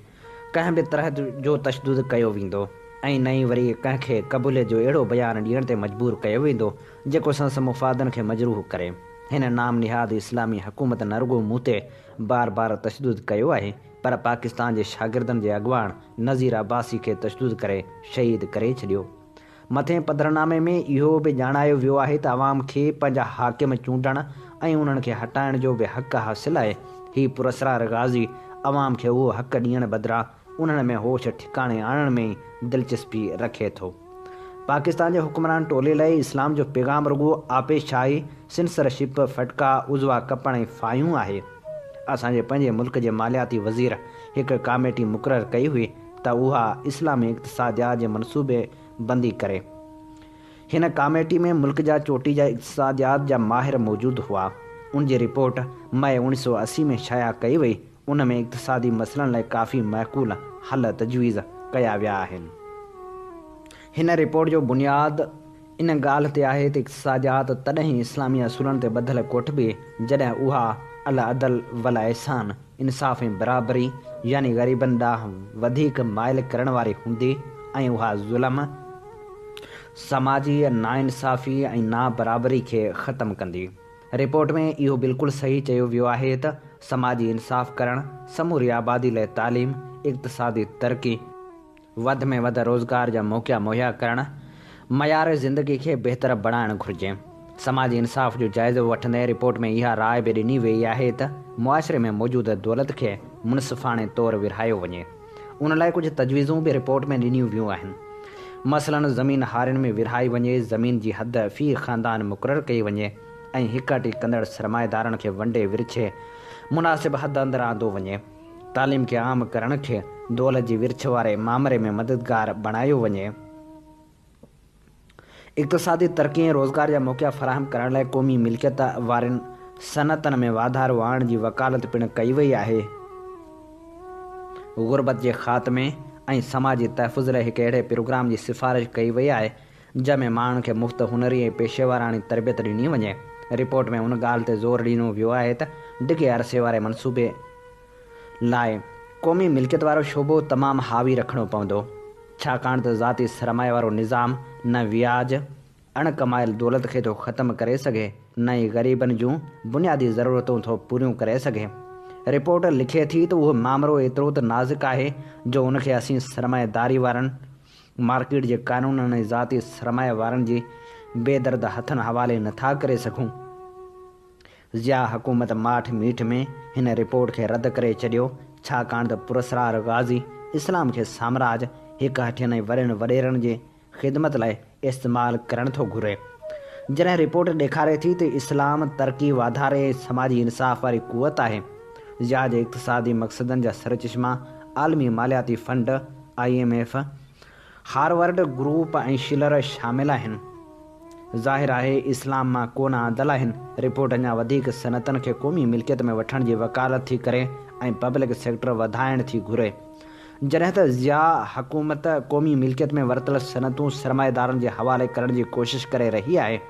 कंहिं बि तरह जो तशदुद कयो वेंदो, ऐं न ई वरी कंहिंखे क़बूलियत जो अहिड़ो बयानु ॾियण ते मजबूर कयो वेंदो जेको संस मुफ़ादनि खे मजरूह करे। हिन नाम निहाद इस्लामी हुकूमत न रुॻो मूं ते बार बार तशदुद कयो आहे, पर पाकिस्तान जे शागिर्दनि जे अॻुवाण नज़ीर अब्बासी खे तशदुद करे शहीद करे छॾियो। मथे पधरनामे में इहो बि ॼाणायो वियो आहे त आवाम खे पंहिंजा हाकिम चूंडण ऐं उन्हनि खे हटाइण जो बि हक़ हासिलु आहे। ही पुरस्कार गाज़ी आवाम खे उहो हक़ ॾियण बदिरां उन्हनि में होश ठिकाणे आणण में ई दिलचस्पी रखे थो। पाकिस्तान जे हुक्मरान टोले लाइ इस्लाम जो पैगाम रुॻो आपेशाही, सेंसरशिप, फटका, उज़वा कपण ऐं फ़ायूं आहे। असांजे पंहिंजे मुल्क जे मालियाती वज़ीर हिकु कमेटी मुक़ररु कई हुई त उहा इस्लामी इक़्तिसादियात जे मनसूबे बंदी करे। हिन कमेटी में मुल्क जा चोटी जा इक़्तिसादियात जा माहिर मौजूदु हुआ। उन जी रिपोर्ट मई 1980 में शाया कई वई। उन में इक़्तिसादी मसइलनि लाइ काफ़ी महकूल हल तजवीज़ कया विया आहिनि। हिन रिपोर्ट जो बुनियादु इन ॻाल्हि ते आहे त इक़्तिसादियात तॾहिं ई इस्लामी असूलनि ते ॿधल कोठबी जॾहिं उहा अल अदल वल एहसान, इंसाफ़ ऐं बराबरी यानी ग़रीबनि ॾांहुं वधीक माइल करण वारी हूंदी ऐं उहा ज़ुल्म, समाजी नाइंसाफ़ी ऐं नाबराबरी खे ख़तमु कंदी। रिपोर्ट में इहो बिल्कुलु सही चयो वियो आहे त समाजी इंसाफ़ करणु, समूरी आबादी लाइ तालीम, इक़्तिसादी तरक़ी, वधि में वधि रोज़गार जा मौक़ा मुहैया करणु, मयार ज़िंदगी खे बहितर बणाइणु घुरिजे। समाजी इंसाफ़ जो जाइज़ो वठंदे रिपोर्ट में इहा राय बि ॾिनी वई आहे त मुआशिरे में मौजूदु दौलत खे मुनसिफ़ाणे तौरु विरहायो वञे। उन लाइ कुझु तजवीज़ूं बि रिपोर्ट में ॾिनियूं वियूं आहिनि। मसलन ज़मीन हारियुनि में विरहाई वञे, ज़मीन जी हद फ़ी ख़ानदान मुक़ररु कई वञे ऐं हिकटी कंदड़ सरमाएदारनि खे वंडे विरछे मुनासिब हद अंदरि आंदो वञे। तालीम खे आम करण खे दौलत जी विरछ वारे मामले में मददगार बणायो वञे। इक़्तिसादी तरक़ी ऐं रोज़गार जा मौक़ा फ़राहम करण लाइ क़ौमी मिल्कियत वारनि सनअतनि में वाधारो आणण जी वकालत पिणु कई वई आहे। ग़ुरबत जे ख़ात्मे ऐं समाजी तहफ़ुज़ लाइ हिकु अहिड़े प्रोग्राम जी सिफ़ारिश कई वई आहे जंहिंमें माण्हुनि खे मुफ़्त हुनरी ऐं पेशेवराणी तरबियत ॾिनी वञे। रिपोर्ट में उन ॻाल्हि ते ज़ोर ॾिनो वियो आहे त ॾिघे अरसे वारे मनसूबे लाइ क़ौमी मिल्कियत वारो शोबो तमामु हावी रखिणो पवंदो, छाकाणि त ज़ाती सरमाए वारो निज़ाम न व्याज अणकमायल दौलत खे थो ख़तमु करे सघे, न ई ग़रीबनि जूं बुनियादी ज़रूरतूं थो पूरियूं करे सघे। रिपोर्ट लिखे थी त उहो मामिलो एतिरो त नाज़ुक आहे जो उनखे असीं सरमाएदारी वारनि, मार्केट जे क़ानूननि ऐं ज़ाती सरमाए वारनि जी बेदर्द हथनि हवाले नथा करे सघूं। ज़िया हुकूमत माठ मीठ में हिन रिपोर्ट खे रद्द करे छॾियो, छाकाणि त पुरस्कार गाज़ी इस्लाम खे साम्राज हिकु हठियनि ऐं वॾनि वॾेरनि जे ख़िदमत लाइ इस्तेमालु करणु थो घुरे। जॾहिं रिपोर्ट ॾेखारे थी त इस्लाम तरक़ी वाधारे समाजी इंसाफ़ वारी क़ुवत आहे, ज़िया जे इक़्तिसादी मक़सदनि जा सरचश्मा आलमी मालियाती फंड IMF, हार्वर्ड ग्रुप ऐं शिलर शामिल आहिनि। ज़ाहिर आहे इस्लाम मां कोन आंदल आहिनि। रिपोर्ट अञा वधीक सनतनि खे क़ौमी मिल्कियत में वठण जी वकालत थी करे ऐं पब्लिक सेक्टर वधाइण थी घुरे, जॾहिं त ज़िया हुकूमत क़ौमी मिल्कियत में वरितल सनतूं सरमाएदारनि जे हवाले करण जी कोशिश करे रही आहे।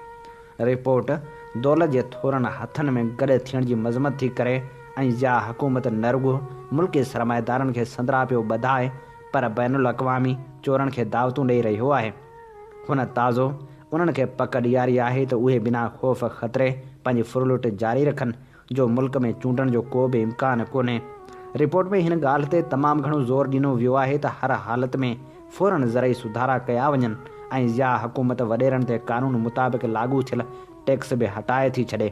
रिपोर्ट दौलत जे थोरनि हथनि में गॾु थियण जी मज़मत थी करे ऐं ज़िया हुकूमत न रुॻो मुल्की सरमाएदारनि खे संदरा पियो ॿधाए, पर बैनुल अक़वामी चोरनि खे दावतूं ॾेई रहियो आहे। हुन ताज़ो उन्हनि खे पक ॾियारी आहे त उहे बिना ख़ौफ़ ख़तरे पंहिंजी फुरलुट जारी रखनि, जो मुल्क में चूंडण जो को बि इम्कान कोन्हे। रिपोर्ट में हिन ॻाल्हि ते तमामु घणो ज़ोर ॾिनो वियो आहे त हर हालत में फ़ौरन ज़रई सुधारा कया वञनि ऐं ज़िया हुकूमत वॾेरनि ते कानून मुताबिक़ लागू थियल टैक्स बि हटाए थी छॾे।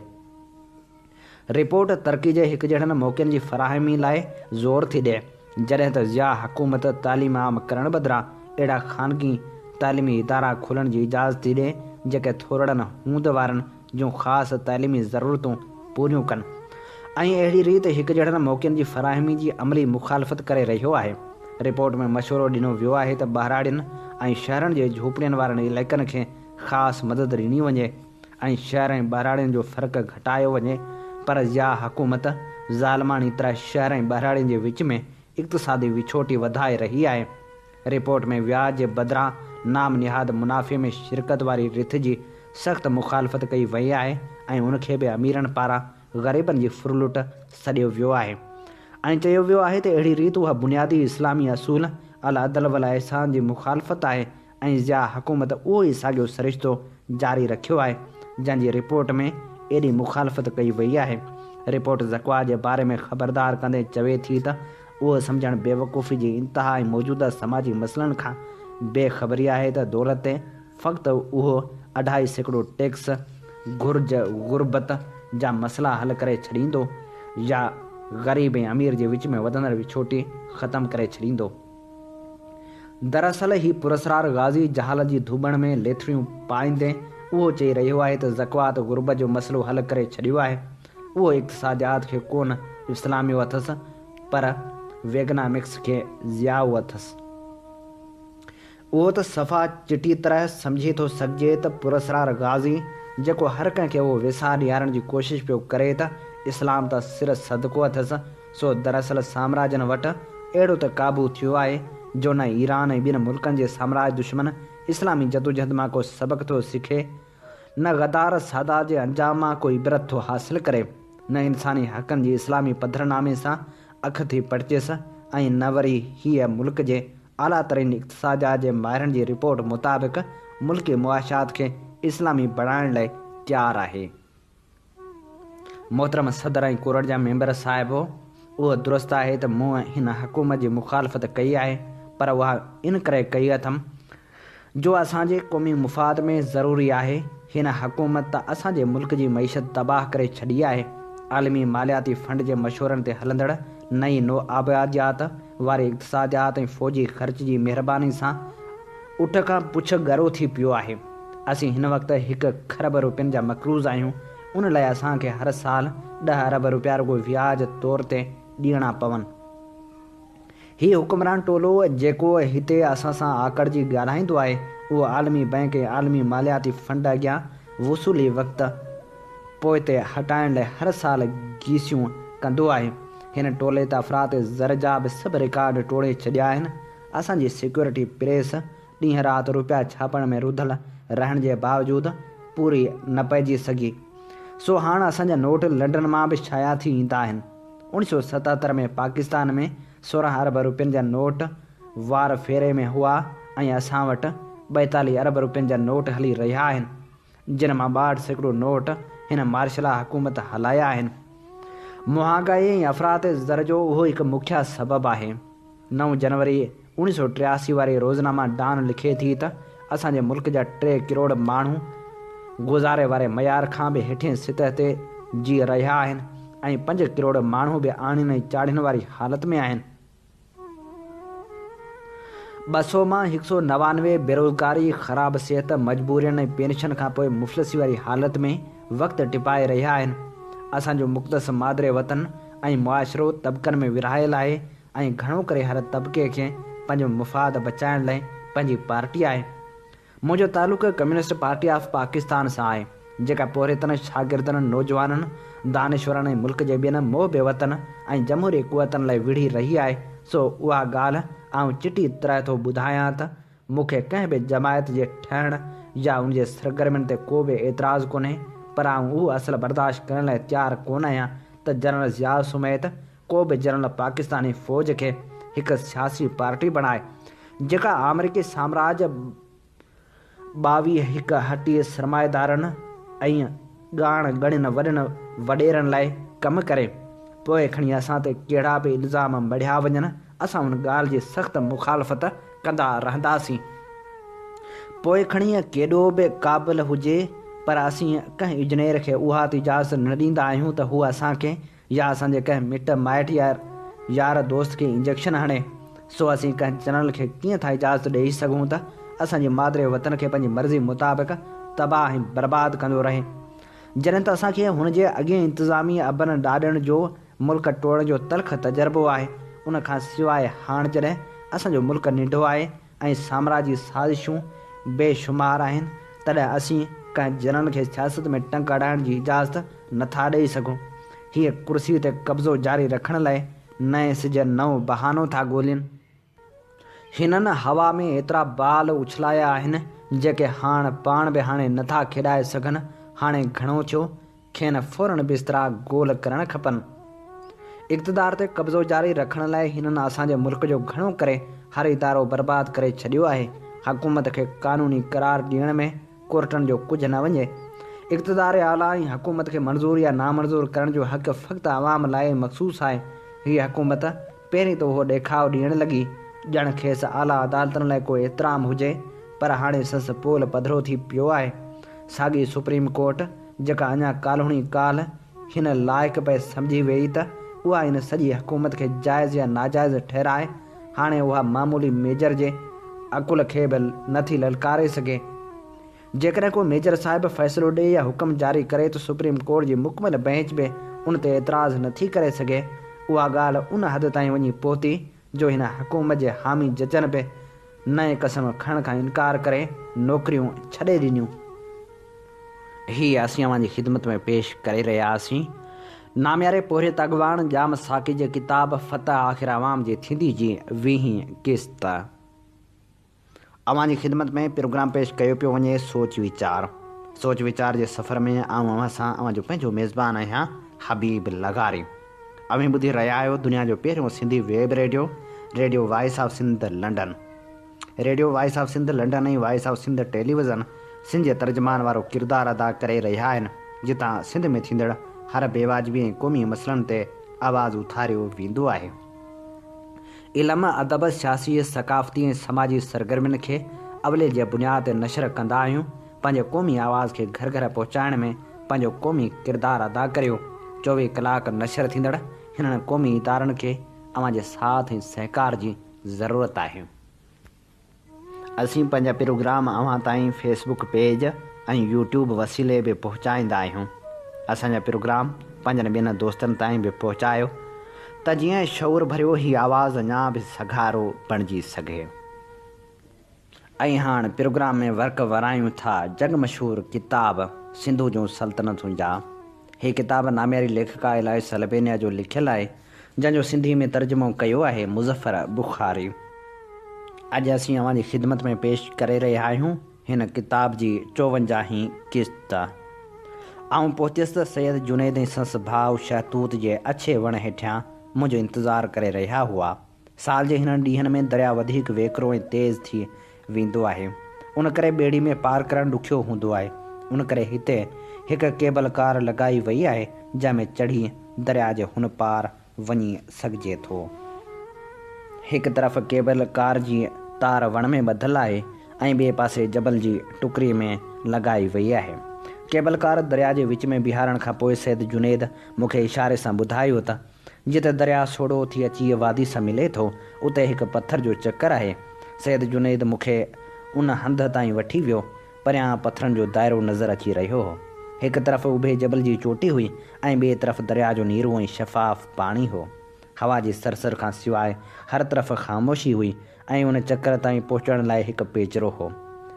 रिपोर्ट तरक़ी जे हिकु जहिड़नि मौक़नि जी फराहमी लाइ ज़ोर थी ॾिए, जॾहिं त ज़िया हुकूमत तालीम आम करण बदिरां अहिड़ा ख़ानगी तालीमी इदारा खोलण जी इजाज़त थी ॾिए जेके थोरड़नि हूंद वारनि जूं ख़ासि तालीमी ज़रूरतूं पूरियूं कनि, ऐं अहिड़ी रीति हिकु जहिड़नि मौक़नि जी फराहमी जी अमली मुखालफ़त करे रहियो आहे। रिपोर्ट में मशवरो ॾिनो वियो आहे त ॿाहिराड़ियुनि ऐं शहरनि जे झूपड़ियुनि वारनि इलाइक़नि खे ख़ासि मदद ॾिनी वञे ऐं शहर ऐं ॿाहिराड़ियुनि जो फ़र्क़ु घटायो वञे, पर ज़िया हुकूमत ज़ालमानी तरह शहर ऐं ॿाहिराड़ियुनि जे विच में इक़्तिसादी विछोटी वधाए रही आहे। रिपोर्ट में व्याज जे बदिरां नाम निहाद मुनाफ़े में शिरकत वारी रिथ जी सख़्त मुखालफ़त कई वई आहे ऐं उनखे बि अमीरनि पारां ग़रीबनि जी फुरलुट सॾियो वियो आहे ऐं चयो वियो आहे त अहिड़ी रीति उहा बुनियादी इस्लामी असूल अल अदल वल एहसान जी मुखालफ़त आहे ऐं ज़िया हुकूमत उहो ई साॻियो सरिश्तो जारी रखियो आहे जंहिंजी रिपोर्ट में एॾी मुखालफ़त कई वई आहे। रिपोर्ट ज़क़्वा जे बारे में ख़बरदार कंदे चवे थी त उहो सम्झणु बेवकूफ़ी जी इंतिहा ऐं मौजूदा समाजी मसइलनि खां बेख़बरी आहे त दौलत ते फ़क़्ति उहो 2.5% टैक्स घुर्ज गुरबत जा मसइला हल करे छॾींदो या ग़रीब ऐं अमीर जे विच में वधंदड़ विछोटी ख़तमु करे छॾींदो। दरअसल ही पुरस्कार गाज़ी जहाल जी धुबण में लेथड़ियूं पाईंदे उहो चई रहियो आहे त ज़क़्वात गुरबत जो मसइलो हल करे छॾियो आहे। उहो इक़्तिसादियात खे कोन इस्लामियो अथसि, पर वेगनामिक्स खे ज़ियाओ अथसि। उहो त सफ़ा चिटी तरह सम्झी थो सघिजे त पुरस्कार गाज़ी जेको हर कंहिंखे उहो विसार ॾियारण जी कोशिशि पियो करे त इस्लाम त सिर सदको अथसि, सो दरअसल साम्राजनि वटि अहिड़ो त क़ाबू थियो आहे जो न ईरान ऐं ॿिनि मुल्कनि जे साम्राज दुश्मन इस्लामी जदोजहद मां को सबक़ थो सिखे, न गदार सादा जे अंजाम मां को इबरत थो हासिल करे, न इंसानी हक़नि जी इस्लामी पधरनामे सां अखि थी पटिजेसि ऐं न वरी हीअ मुल्क जे आला तरीन इक़्तिसादियात जे माहिरनि जी रिपोर्ट मुताबिक़ मुल्की मुआशात खे इस्लामी बणाइण लाइ तयारु आहे। मोहतरम सदर ऐं कोरट जा मेंबर साहिबो, उहो दुरुस्त आहे त मूं हिन हुकूमत जी मुखालफ़त कई आहे, पर उहा इन करे कई अथमि जो असांजे क़ौमी मुफ़ाद में ज़रूरी आहे। हिन हुकूमत त असांजे मुल्क जी मईशत तबाह करे छॾी आहे। आलमी मालियाती फंड जे मशवरनि ते हलंदड़ नई नो आबादियात वारे इक़्तिसादियात ऐं फ़ौजी ख़र्च जी महिरबानी सां उठ खां पुछ गरो थी पियो आहे। असीं हिन वक़्तु 1 खरब रुपयनि जा मक़रूज़ आहियूं। उन लाइ असांखे हर साल 10 अरब रुपया रुगो व्याज तौर ते ॾियणा पवनि। हीउ हुकुमरान टोलो जेको हिते असां सां आकड़ जी ॻाल्हाईंदो आहे, उहो आलमी बैंक ऐं आलमी मालियाती फंड अॻियां वसूली वक़्तु पोइ ते हटाइण लाइ हर साल गीसियूं कंदो आहे। हिन टोले त अफ़राद ज़र जा बि सभु रिकॉर्ड टोड़े छॾिया आहिनि। असांजी सिक्योरिटी प्रेस ॾींहं राति रुपया छापण में रुधल रहण जे बावजूदु पूरी न पइजी सघी, सो हाणे असांजा नोट लंडन मां बि शाया थी ईंदा आहिनि। 1977 में पाकिस्तान में 16 अरब रुपयनि जा नोट वार फेरे में हुआ ऐं असां वटि 42 अरब रुपयनि जा नोट हली रहिया आहिनि, जिन मां 62% नोट हिन मार्शला हुकूमत हलाया आहिनि। महांगाई ऐं अफ़राद ज़र जो उहो हिकु मुख्य सबबु आहे। 9 जनवरी 1983 वारे रोज़नामा डान लिखे थी त असांजे मुल्क जा 3 करोड़ माण्हू गुज़ारे वारे मयार खां बि हेठिएं सतह ते जी रहिया आहिनि ऐं 5 करोड़ माण्हू बि आणियुनि ऐं चाढ़ियुनि वारी हालत में आहिनि। 200 मां 199 बेरोज़गारी, ख़राब सिहत, मजबूरियुनि ऐं पेंशन खां पोइ मुफ़लिसी वारी हालत में वक़्तु टिपाए रहिया आहिनि। असांजो मुक़दस मादरे वतन ऐं मुआशिरो तबक़नि में विरहायल आहे। ऐं घणो करे हर तबिके खे पंहिंजो मुफ़ाद बचाइण लाइ पंहिंजी पार्टी आहे। मुंहिंजो तालुक़ु कम्युनिस्ट पार्टी ऑफ पाकिस्तान सां आहे, जेका पोरितनि शागिर्दनि, नौजवाननि, दानिशवरनि ऐं मुल्क जे ॿियनि मोहबे वतन ऐं जमहूरी क़ुवतनि लाइ विढ़ी रही आहे। सो उहा ॻाल्हि आउं चिटी तरह थो ॿुधायां त मूंखे कंहिं बि जमायत जे ठहण या उन जे सरगर्मियुनि ते को बि एतिराज़ु कोन्हे, पर आउं उहो असुलु बर्दाश्त करण लाइ तयारु कोन आहियां त जनरल ज़िया समेत को बि जनरल पाकिस्तानी फ़ौज खे हिकु सियासी पार्टी बणाए जेका अमरीकी साम्राज्य 22 हिकु हटी सरमाएदारनि ऐं ॻाणनि वॾनि वॾेरनि लाइ कमु करे। पोइ खणी असां ते कहिड़ा बि इल्ज़ाम मढ़िया वञनि, असां उन ॻाल्हि जी सख़्तु मुखालफ़त कंदा रहंदासीं। पोइ खणी केॾो बि क़ाबिल हुजे, पर असीं कंहिं इंजीनियर खे उहा त इजाज़त न ॾींदा आहियूं त हू असांखे या असांजे कंहिं मिट माइट या यार दोस्त खे इंजेक्शन हणे। सो असीं कंहिं जनरल खे कीअं था इजाज़त ॾेई सघूं त असांजे मादिरे वतन खे पंहिंजी मर्ज़ी मुताबिक़ तबाह ऐं बर्बादु कंदो रहे, जॾहिं त असांखे हुन जे अॻे इंतिज़ामी अबनि ॾाॾनि जो मुल्क टोड़ण जो तलख़ तजुर्बो आहे। उन खां सवाइ हाणे जॾहिं असांजो मुल्क नंढो आहे ऐं साम्राजी साज़िशूं बेशुमार आहिनि, तॾहिं असीं कंहिं जनरल खे सियासत में टंग अड़ाइण जी इजाज़त नथा ॾेई सघूं। हीअ कुर्सी ते कब्ज़ो जारी रखण लाइ नए सिज नओं बहानो था ॻोल्हिनि। हिननि हवा में एतिरा बाल उछलाया आहिनि जेके पाण बि हाणे नथा खेॾाए सघनि। हाणे घणो थियो, खेनि फ़ौरन बिस्तरा गोल करणु खपनि। इक़्तिदार ते कब्ज़ो जारी रखण लाइ हिननि असांजे मुल्क जो घणो करे हर इदारो बर्बादु करे छॾियो आहे। हुकूमत खे क़ानूनी करार ॾियण में कोर्टनि जो कुझु न वञे। इक़्तिदार आला ऐं हुकूमत खे मंज़ूर या नामंज़ूर करण जो हक़ फ़क़्ति आवाम लाइ मख़सूस आहे। हीअ हुकूमत पहिरीं त उहो ॾेखाव ॾियणु लॻी ॼण खेसि आला अदालतुनि लाइ को एतिराम हुजे, पर हाणे संसि पोल पधिरो थी पियो आहे। साॻी सुप्रीम कोर्ट जेका अञा काल्हुणी काल हिन लाइक़ु पए सम्झी वेई त उहा इन सॼी हुकूमत खे जाइज़ या नाजाइज़ ठहिराए, हाणे उहा मामूली मेजर जे अकुल खे बि नथी ललकारे सघे। जेकॾहिं को मेजर साहिबु फ़ैसिलो ॾिए या हुकुम जारी करे त सुप्रीम कोर्ट जी मुकमल बेंच बि उन ते एतिराज़ नथी करे सघे। उहा ॻाल्हि उन हद ताईं वञी पहुती जो हिन हुकूमत जे हामी जजनि बि नए क़सम खणण खां इनकार करे नौकरियूं छॾे ॾिनियूं। हीअ असीं अव्हांजी ख़िदमत में पेश करे रहियासीं नामियारे पोरित अॻवान जाम साकी जे किताब फ़तह आख़िर अवाम जी थींदी जी 20वीं क़िस्त। अव्हांजी ख़िदमत में प्रोग्राम पेश कयो पियो वञे सोच वीचार जे सफ़र में अव्हां सां अव्हांजो पंहिंजो मेज़बान आहियां हबीब लगारी। अव्हीं ॿुधी रहिया आहियो दुनिया जो पहिरियों Sindhi web radio voice of Sindh London. Radio voice of Sindh London ऐं voice of Sindh television Sindh जे तर्जमान वारो किरदारु अदा करे रहिया आहिनि, जितां सिंध में थींदड़ हर बेवाजिबी ऐं क़ौमी मसइलनि ते आवाज़ु उथारियो वेंदो आहे। इल्म, अदब, सियासी, सक़ाफ़ती ऐं समाजी सरगर्मियुनि खे अवले जे बुनियाद ते नशर कंदा आहियूं। पंहिंजे क़ौमी आवाज़ खे घर घर पहुचाइण में पंहिंजो क़ौमी किरदारु अदा करियो। 24 कलाक नशर थींदड़ हिननि क़ौमी इदारनि खे अव्हांजे साथ ऐं सहकार जी ज़रूरत आहे। असीं पंहिंजा प्रोग्राम अव्हां ताईं फेसबुक पेज ऐं यूट्यूब वसीले बि पहुचाईंदा आहियूं। असांजा प्रोग्राम पंहिंजनि ॿियनि दोस्तनि ताईं बि पहुचायो त जीअं शौर भरियो ही आवाज़ अञा बि सघारो बणिजी सघे। ऐं हाणे प्रोग्राम में वर्क वरायूं था जग मशहूरु किताब सिंधु जूं सल्तनतुनि जा। हीअ किताब नामियारी लेखका इलाइस अल्बेनिया जो लिखियलु आहे, जंहिंजो सिंधी में तर्जुमो कयो आहे मुज़फ़र बुख़ारी। अॼु असीं अव्हांजी ख़िदमत में पेश करे रहिया आहियूं हिन किताब जी 54वीं क़िस्त। आउं पहुतसि त सैयद जुनैद ऐं संस भाउ शहतूत जे अछे वण हेठियां मुंहिंजो इंतज़ारु करे रहिया हुआ। साल जे हिननि ॾींहंनि में दरिया वधीक वेकिरो ऐं तेज़ थी वेंदो आहे, उन करे ॿेड़ी में पार करणु ॾुखियो हूंदो आहे। उन करे हिते हिकु केबल कार लॻाई वई आहे जंहिंमें चढ़ी दरिया जे हुन पार वञी सघिजे थो। हिकु तरफ़ केबल कार जी तार वण में ॿधल आहे ऐं ॿिए पासे जबल जी टुकरी में लॻाई वई आहे। केबल कार दरिया जे विच में बीहारण खां पोइ सैयद जुनैद मूंखे इशारे सां ॿुधायो त जिते दरिया सोढ़ो थी अची वादी सां मिले थो उते हिकु पथर जो चकर आहे। सैयद जुनैद मूंखे उन हंध ताईं वठी वियो। परियां पथरनि जो दाइरो नज़र अची रहियो हो। हिकु तरफ़ उभे जबल जी चोटी हुई ऐं ॿिए तरफ़ दरिया जो नीरो ऐं शफ़ाफ़ पाणी हो। हवा जी सरसर खां सवाइ हर तरफ़ ख़ामोशी हुई ऐं उन चकर ताईं पहुचण लाइ हिकु पेचरो हो।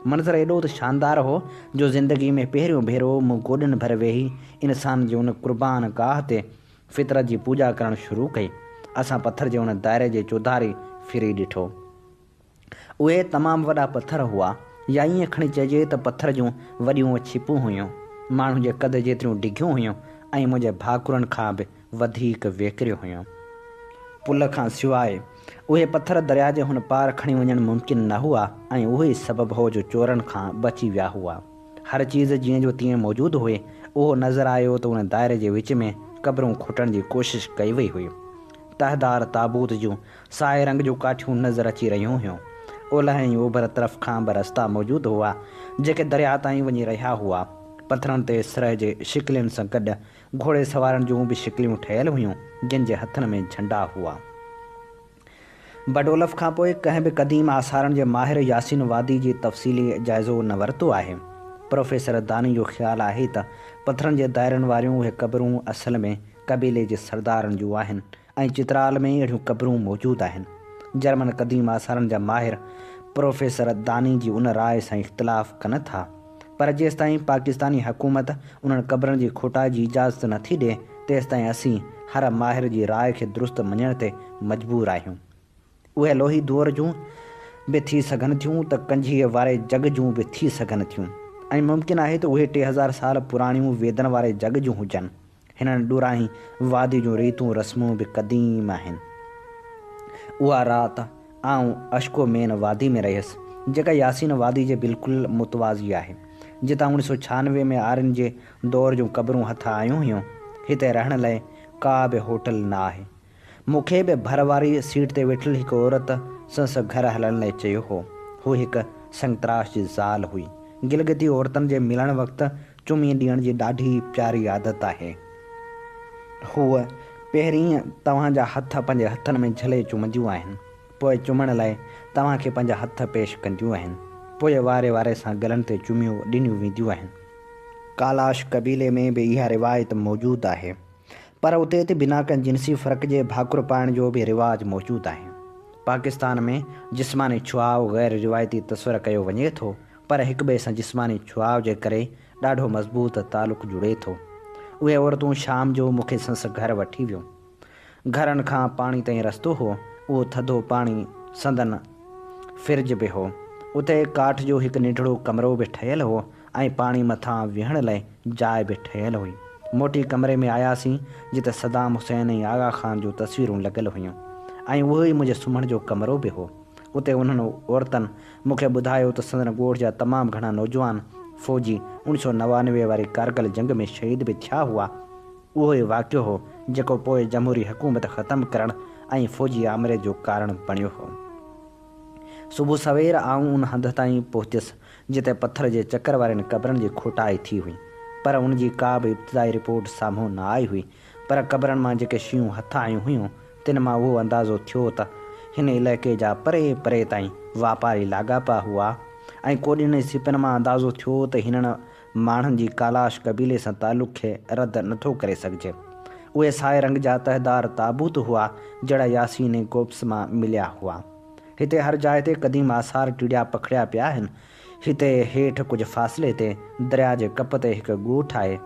मंज़रु एॾो त शानदार हो जो ज़िंदगी में पहिरियों भेरो मूं गोॾनि भर वेही इंसान जे उन क़ुर्बान गाह ते फितरत जी पूॼा करणु शुरू कई। असां पथर जे उन दाइरे जे चौधारी फिरी ॾिठो। उहे तमामु वॾा पथर हुआ, या ईअं खणी चइजे त पथर जूं वॾियूं छिपूं हुयूं, माण्हू जे कद जेतिरियूं डिघियूं हुयूं ऐं मुंहिंजे भाकुरनि खां बि वधीक वेकिरियूं हुयूं। पुल खां सवाइ उहे पथर दरिया जे हुन पार खणी वञणु मुमकिन न हुआ ऐं उहो ई सबबु हो जो चोरनि खां बची विया हुआ। हर चीज़ जीअं जो तीअं मौजूदु हुई। उहो नज़र आयो त उन दाइरे जे विच में क़बरूं खुटण जी कोशिशि कई वई हुई। तहदार ताबूत जूं साए रंग जूं काठियूं नज़र अची रहियूं हुयूं। ओलह ऐं ओभर तरफ़ खां बि रस्ता मौजूदु हुआ जेके दरिया ताईं वञी रहिया हुआ। पथरनि ते सिरह जे शिकिलियुनि सां गॾु घोड़े सवारनि जूं बि शिकिलियूं ठहियल हुयूं जिन जे हथनि में झंडा हुआ। बडोलफ़ खां पोइ कंहिं बि क़दीम आसारनि जे माहिर यासीन वादी जी तफ़सीली जाइज़ो न वरितो आहे। प्रोफेसर दानी जो ख़्यालु आहे त पथरनि जे दाइरनि वारियूं उहे क़बरूं असल में क़बीले जे सरदारनि जूं आहिनि ऐं चित्राल में अहिड़ियूं क़बरूं मौजूदु आहिनि। जर्मन क़दीम आसारनि जा माहिर प्रोफेसर दानी जी उन राय सां इख़्तिलाफ़ कनि था, पर जेसिताईं पाकिस्तानी हुकूमत उन्हनि क़बरनि जी खोटाई जी इजाज़त नथी ॾिए तेसिताईं असीं हर माहिर जी राय खे दुरुस्त मञण ते मजबूर आहियूं। उहे लोही दौर जूं बि थी सघनि थियूं त कंझीअ वारे जग जूं बि थी सघनि थियूं ऐं मुमकिन आहे त उहे 3000 साल पुराणियूं वेदन वारे जग जूं हुजनि। हिननि ॾोराहीं वादी जूं रीतूं रस्मूं बि क़दीम आहिनि। उहा राति आउं अशको मेन वादी में रहियसि जेका यासीन वादी जे बिल्कुलु मुतवाज़ी आहे, जितां 1996 में आर्यनि जे दौर जूं क़बरूं हथ आयूं हुयूं। हिते रहण लाइ का बि होटल न आहे। मूंखे बि भर वारी सीट ते वेठल हिकु औरत संस घर हलण लाइ चयो हो। हू हिकु संगतराश जी ज़ाल हुई। गिलगिती औरतुनि जे मिलण वक़्तु चुमी ॾियण जी ॾाढी प्यारी आदत आहे। हूअ पहिरीं तव्हांजा हथ पंहिंजे हथनि में झले चुमंदियूं आहिनि, पोइ चुमण लाइ तव्हांखे पंहिंजा हथ पेश कंदियूं आहिनि, पोइ वारे वारे सां गलनि ते चुमियूं ॾिनियूं वेंदियूं आहिनि। कालाश क़बीले में बि इहा रिवायत मौजूदु आहे, पर उते ते बिना कंहिं जिनसी फ़र्क़ जे भाकुर पाइण जो बि रिवाजु मौजूदु आहे। पाकिस्तान में जिस्मानी छुआव ग़ैर रिवायती तस्वर कयो वञे थो, पर हिक ॿिए सां जिस्मानी छुआव जे करे ॾाढो मज़बूत तालुक़ु जुड़े थो। उहे औरतूं शाम जो मूंखे संस घर वठी वियूं। घरनि खां पाणी ताईं रस्तो हो। उहो थधो पाणी संदन फ्रिज बि हो। उते काठ जो हिकु निढड़ो कमिरो बि ठहियलु हो ऐं पाणी मथां विहण लाइ जाइ बि ठहियलु हुई। मोटी कमरे में आयासीं जिते सदाम हुसैन ऐं आगा ख़ान जूं तस्वीरूं लॻियल हुयूं ऐं उहो ई मुंहिंजे सुम्हण जो कमिरो बि हो। उते उन्हनि औरतुनि मूंखे ॿुधायो त संदन ॻोठ जा तमामु घणा नौजवान फ़ौजी 1999 वारी कारगिल जंग में शहीद बि थिया हुआ। उहो ई वाक़ियो हो जेको पोइ जमहूरी हुकूमत ख़तमु करणु ऐं फ़ौजी आमरे जो कारण बणियो हो। सुबुह सवेर आऊं उन हंध ताईं पहुतुसि जिते पथर जे चकर वारनि क़बरनि जी खोटाई थी हुई, पर उनजी का बि इब्तिदाई रिपोर्ट साम्हूं न आई हुई। पर क़बरनि मां जेके शयूं हथ आयूं हुयूं तिन मां उहो अंदाज़ो थियो त हिन इलाइक़े जा परे परे ताईं वापारी लाॻापा हुआ ऐं कोॾिन सिपनि मां अंदाज़ो थियो त हिननि माण्हुनि जी कालाश क़बीले सां तालुक़ खे रद्द नथो करे सघिजे। उहे साए रंग जा तहदार ताबूत हुआ जहिड़ा यासीन ऐं कोप्स मां मिलिया हुआ। हिते हर जाइ ते क़दीम आसार टिड़िया पखड़िया पिया आहिनि। हिते हेठि कुझु फ़ासिले ते दरिया जे कप ते हिकु ॻोठु आहे।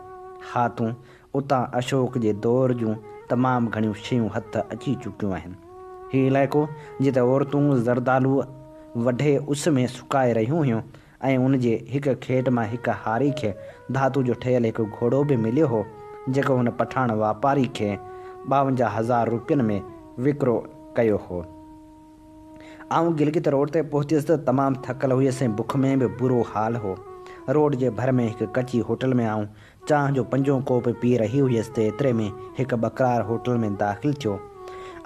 हाथूं उतां अशोक जे दौर जूं तमामु घणियूं शयूं हथ अची चुकियूं आहिनि। हीउ इलाइक़ो जिते औरतूं ज़रदालू वढे उस में सुकाए रहियूं हुयूं ऐं उन जे हिकु खेट मां हिकु हारी खे धातु जो ठहियलु हिकु घोड़ो बि मिलियो हो जेको हुन पठाण वापारी खे 52,000 रुपयनि में विकिरो कयो हो। आउं गिलगित रोड ते पहुतुसि त तमामु थकल हुयसि ऐं बुख में बि बुरो हाल हो। रोड जे भर में हिकु कची होटल में आउं चांहि जो 5 कोप पी रही हुयसि त एतिरे में हिकु बकरार होटल में दाख़िल थियो।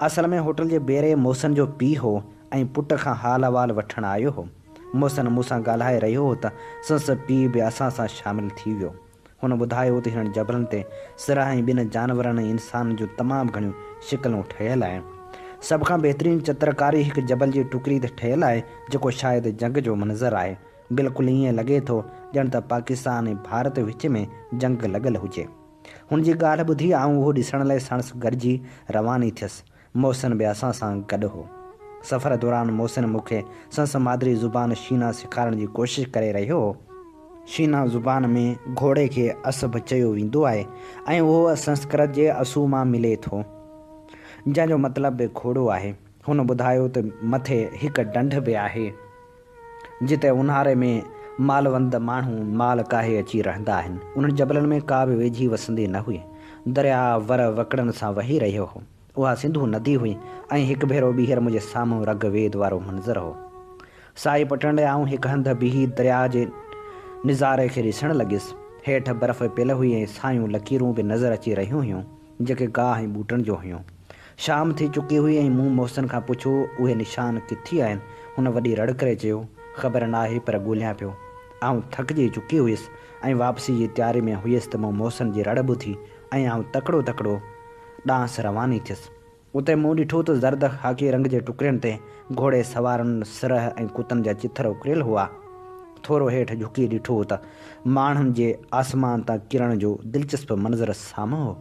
असल में होटल जे ॿेरे मोहसिन जो पीउ हो ऐं पुट खां हाल अहवाल वठणु आयो हो। मोहसिन मूंसां ॻाल्हाए रहियो हो त संस पीउ बि असां सां शामिलु थी वियो। हुन ॿुधायो त हिननि जबलनि ते सिराह ऐं ॿिनि जानवरनि ऐं इंसान जूं तमामु घणियूं शिकलूं ठहियलु आहिनि। सभ खां बहितरीनु चित्रकारी हिकु जबल जी टुकड़ी ते ठहियलु आहे जेको शायदि जंग जो मंज़रु आहे। बिल्कुलु ईअं लॻे थो ॼण त पाकिस्तान ऐं भारत विच में जंग लॻल हुजे। हुन जी ॻाल्हि ॿुधी आउं उहो ॾिसण लाइ सणस गॾिजी रवानी थियसि। मोहसिन बि असां सां गॾु हो। सफ़र दौरान मोहसिन मूंखे संस मादिरी ज़ुबान शीना सेखारण जी कोशिशि करे रहियो हो। शीना ज़ुबान में घोड़े खे असब चयो वेंदो आहे ऐं उहो संस्कृत जे असू मां मिले थो, जंहिंजो मतिलबु बि घोड़ो आहे। हुन ॿुधायो त मथे हिकु ढंढ बि आहे जिते ऊन्हारे में मालवंद माण्हू माल काहे अची रहंदा आहिनि। उन्हनि जबलनि में का बि वेझी वसंदी न हुई। दरिया वर वकड़नि सां वही रहियो हो। उहा सिंधु नदी हुई ऐं हिकु भेरो ॿीहर मुंहिंजे साम्हूं रग वेद वारो मंज़र हो। साई पटण आऊं हिकु हंधि बीही दरिया जे निज़ारे खे ॾिसणु लॻियुसि। हेठि बर्फ़ पियल हुई ऐं सायूं लकीरूं बि नज़र अची रहियूं हुयूं जेके गाह ऐं ॿूटनि जो हुयूं। शाम थी चुकी हुई ऐं मूं मोहसिन खां पुछो उहे निशान किथे आहिनि। हुन वॾी रड़ करे चयो, ख़बर न आहे पर ॻोल्हियां पियो। आऊं थकिजी चुकी हुयुसि ऐं वापसी जी तयारी में हुयुसि त मूं मोहसिन जी रड़ ॿुधी ऐं आऊं तकिड़ो तकिड़ो ॾांहुं रवानी थियुसि। उते मूं ॾिठो त ज़र्द ख़ाकी रंग जे टुकड़नि ते घोड़े सवारनि सिरह ऐं कुतनि जा चिथर उकिरियल हुआ। थोरो हेठि झुकी ॾिठो त माण्हुनि जे आसमान तां किरण जो दिलचस्प मंज़र साम्हूं हो।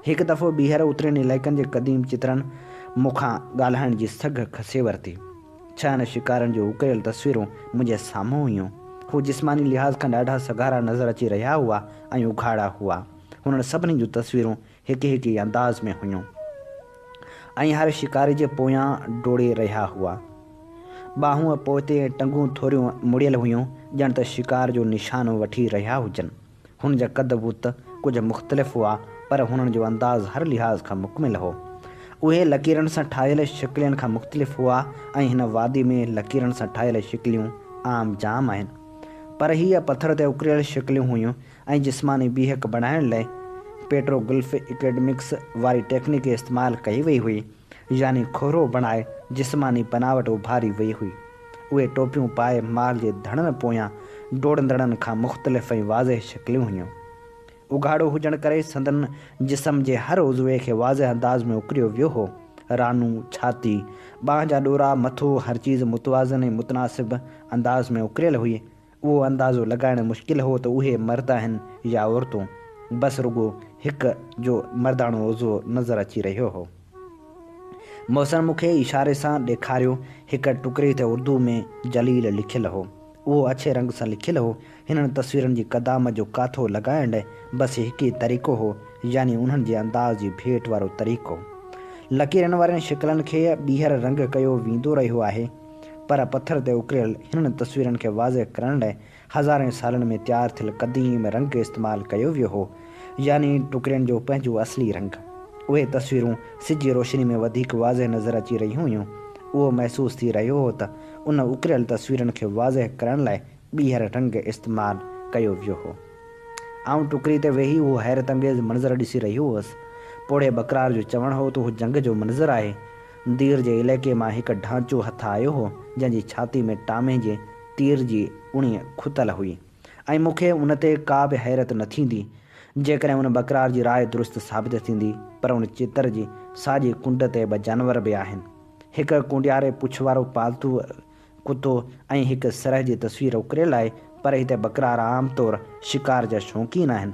हिकु दफ़ो ॿीहर उतरनि इलाइक़नि जे क़दीम चित्रनि मूंखां ॻाल्हाइण जी सघ खसे वरिती। छहनि शिकारनि जो उकिरियल तस्वीरूं मुंहिंजे साम्हूं हुयूं। हू जिस्मानी लिहाज़ खां ॾाढा सघारा नज़र अची रहिया हुआ ऐं उघाड़ा हुआ। हुननि सभिनी जूं तस्वीरूं हिकु हिकु अंदाज़ में हुयूं ऐं हर शिकारी जे पोयां डोड़े रहिया हुआ। ॿाहूं पोइते टंगूं थोरियूं मुड़ियल हुयूं ॼण त शिकार जो निशानो वठी रहिया हुजनि। हुन जा कद बुत कुझु मुख़्तलिफ़ हुआ पर हुननि जो अंदाज़ हर लिहाज़ खां मुकमिल हो। उहे लकीरनि सां ठाहियल शिकिलियुनि खां मुख़्तलिफ़ हुआ ऐं हिन वादी में लकीरनि सां ठाहियल शिकिलियूं आम जाम आहिनि, पर हीअ पथर ते उकिरियल शिकिलियूं हुयूं ऐं जिस्मानी बीहक बणाइण लाइ पेट्रोगल्फ एकेडमिक्स वारी टेक्निक इस्तेमालु कई वई हुई, यानी खोरो बणाए जिस्मानी बनावट उभारी वई हुई। उहे टोपियूं पाए माल जे धड़नि पोयां डोड़ंदड़नि खां मुख़्तलिफ़ ऐं वाज़ह शिकिलियूं हुयूं। उघाड़ो हुजण करे संदन जिस्म जे हर उज़वे खे वाज़ह अंदाज़ में उकिरियो वियो हो। रानू, छाती, ॿांह जा ॾोरा, मथो, हर चीज़ मुतवाज़न ऐं मुतनासिब अंदाज़ में उकिरियल हुई। उहो अंदाज़ो लॻाइणु मुश्किल हो त उहे मर्द आहिनि या औरतूं। बसि रुॻो हिकु जो मर्दाणो उज़वो नज़र अची रहियो हो। मोहसिन मूंखे इशारे सां ॾेखारियो। हिकु टुकड़े ते उर्दू में जलील लिखियलु हो। उहो अछे रंग सां लिखियलु हो। हिननि तस्वीरनि जी क़दाम जो काथो लॻाइण लाइ बसि हिकु ई तरीक़ो हो, यानी उन्हनि जे अंदाज़ जी भेट वारो तरीक़ो। लकीरनि वारनि शिकिलनि खे ॿीहर रंग कयो वेंदो रहियो आहे, पर पथर ते उकिरियल हिननि तस्वीरनि खे वाज़ह करण लाइ हज़ारे सालनि में तयारु थियल क़दीम रंग इस्तेमालु कयो वियो हो, यानी टुकड़नि जो पंहिंजो असली रंग। उहे तस्वीरूं सिज जी रोशनी में वधीक वाज़ह नज़र अची रहियूं हुयूं। उहो महसूसु थी रहियो हो त उन उकिरियल तस्वीरनि खे वाज़ह करण लाइ ॿीहर रंग इस्तेमालु कयो वियो हो। आऊं टुकड़ी ते वेही उहो हैरत अंगेज़ मंज़र ॾिसी रहियो हुअसि। पोड़े बकरार जो चवणु हो त उहो जंग जो मंज़र आहे। दीर जे इलाइक़े मां हिकु ढांचो हथ आयो हो जंहिंजी छाती में टामे जे तीर जी उणी खुतल हुई ऐं मूंखे उन ते का बि हैरत न थींदी जेकॾहिं उन बकरार जी राय दुरुस्त साबित थींदी। पर उन चित्र जी साॼी कुंड ते ॿ जानवर बि आहिनि, हिकु कुंडियारे पुछ वारो पालतू कुतो ऐं हिकु सरह जी तस्वीर उकिरियल आहे। पर हिते बकरार आम तौरु शिकार जा शौक़ीन आहिनि।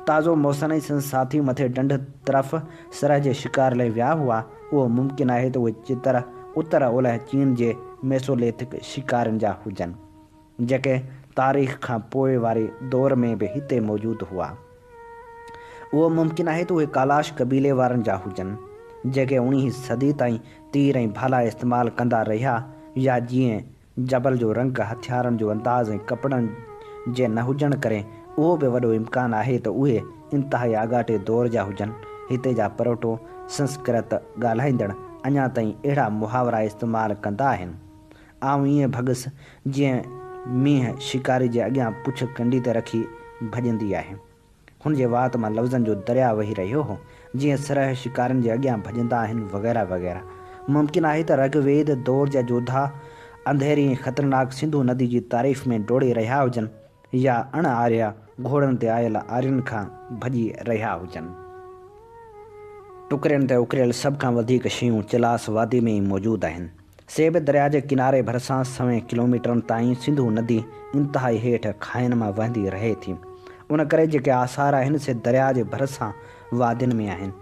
ताज़ो मोहसिन ऐं संदसि साथी मथे ढंढ तरफ़ सरह जे शिकार लाइ विया हुआ। उहो मुमकिन आहे त उहे चित्र उत्तर ओलह चीन जे मेसोलिथिक शिकारनि जा हुजनि जेके तारीख़ खां पोइ वारे दौर में बि हिते मौजूदु हुआ। उहो मुमकिन आहे त उहे कालाश कबीले वारनि जा हुजनि जेके 19वीं सदी ताईं तीर ऐं भाला इस्तेमालु कंदा रहिया, या जीअं जबल जो रंग, हथियारनि जो अंदाज़ ऐं कपिड़नि जे न हुजण करे उहो बि वॾो इम्कानु आहे त उहे इंतिहाई आगाटे दौर जा हुजनि। हिते जा परोटो संस्कृत ॻाल्हाईंदड़ अञा ताईं अहिड़ा मुहावरा इस्तेमालु कंदा आहिनि। आऊं ईअं भॻुसि जीअं मींहुं शिकारी जे अॻियां पुछ कंडी ते रखी भॼंदी आहे। हुन जे वात मां लफ़्ज़नि जो दरिया वही रहियो हो, जीअं सरह शिकारनि जे अॻियां भॼंदा आहिनि वग़ैरह वग़ैरह। मुमकिन आहे त ऋग्वेद दौर जा जोधा अंधेरी ऐं ख़तरनाक सिंधु नदी जी तारीफ़ में डोड़े रहिया हुजनि या अण आर्या घोड़नि ते आयल आर्यनि खां भॼी रहिया हुजनि। टुकड़नि ते उकिरियल सभ खां वधीक शयूं चिलास वादी में ई मौजूदु आहिनि। सेब दरिया जे किनारे भरिसां 100 किलोमीटरनि ताईं सिंधु नदी इंतिहाई हेठि खाइनि मां वहंदी रहे थी। उन करे जेके आसार आहिनि से दरिया जे भरिसां वादियुनि में आहिनि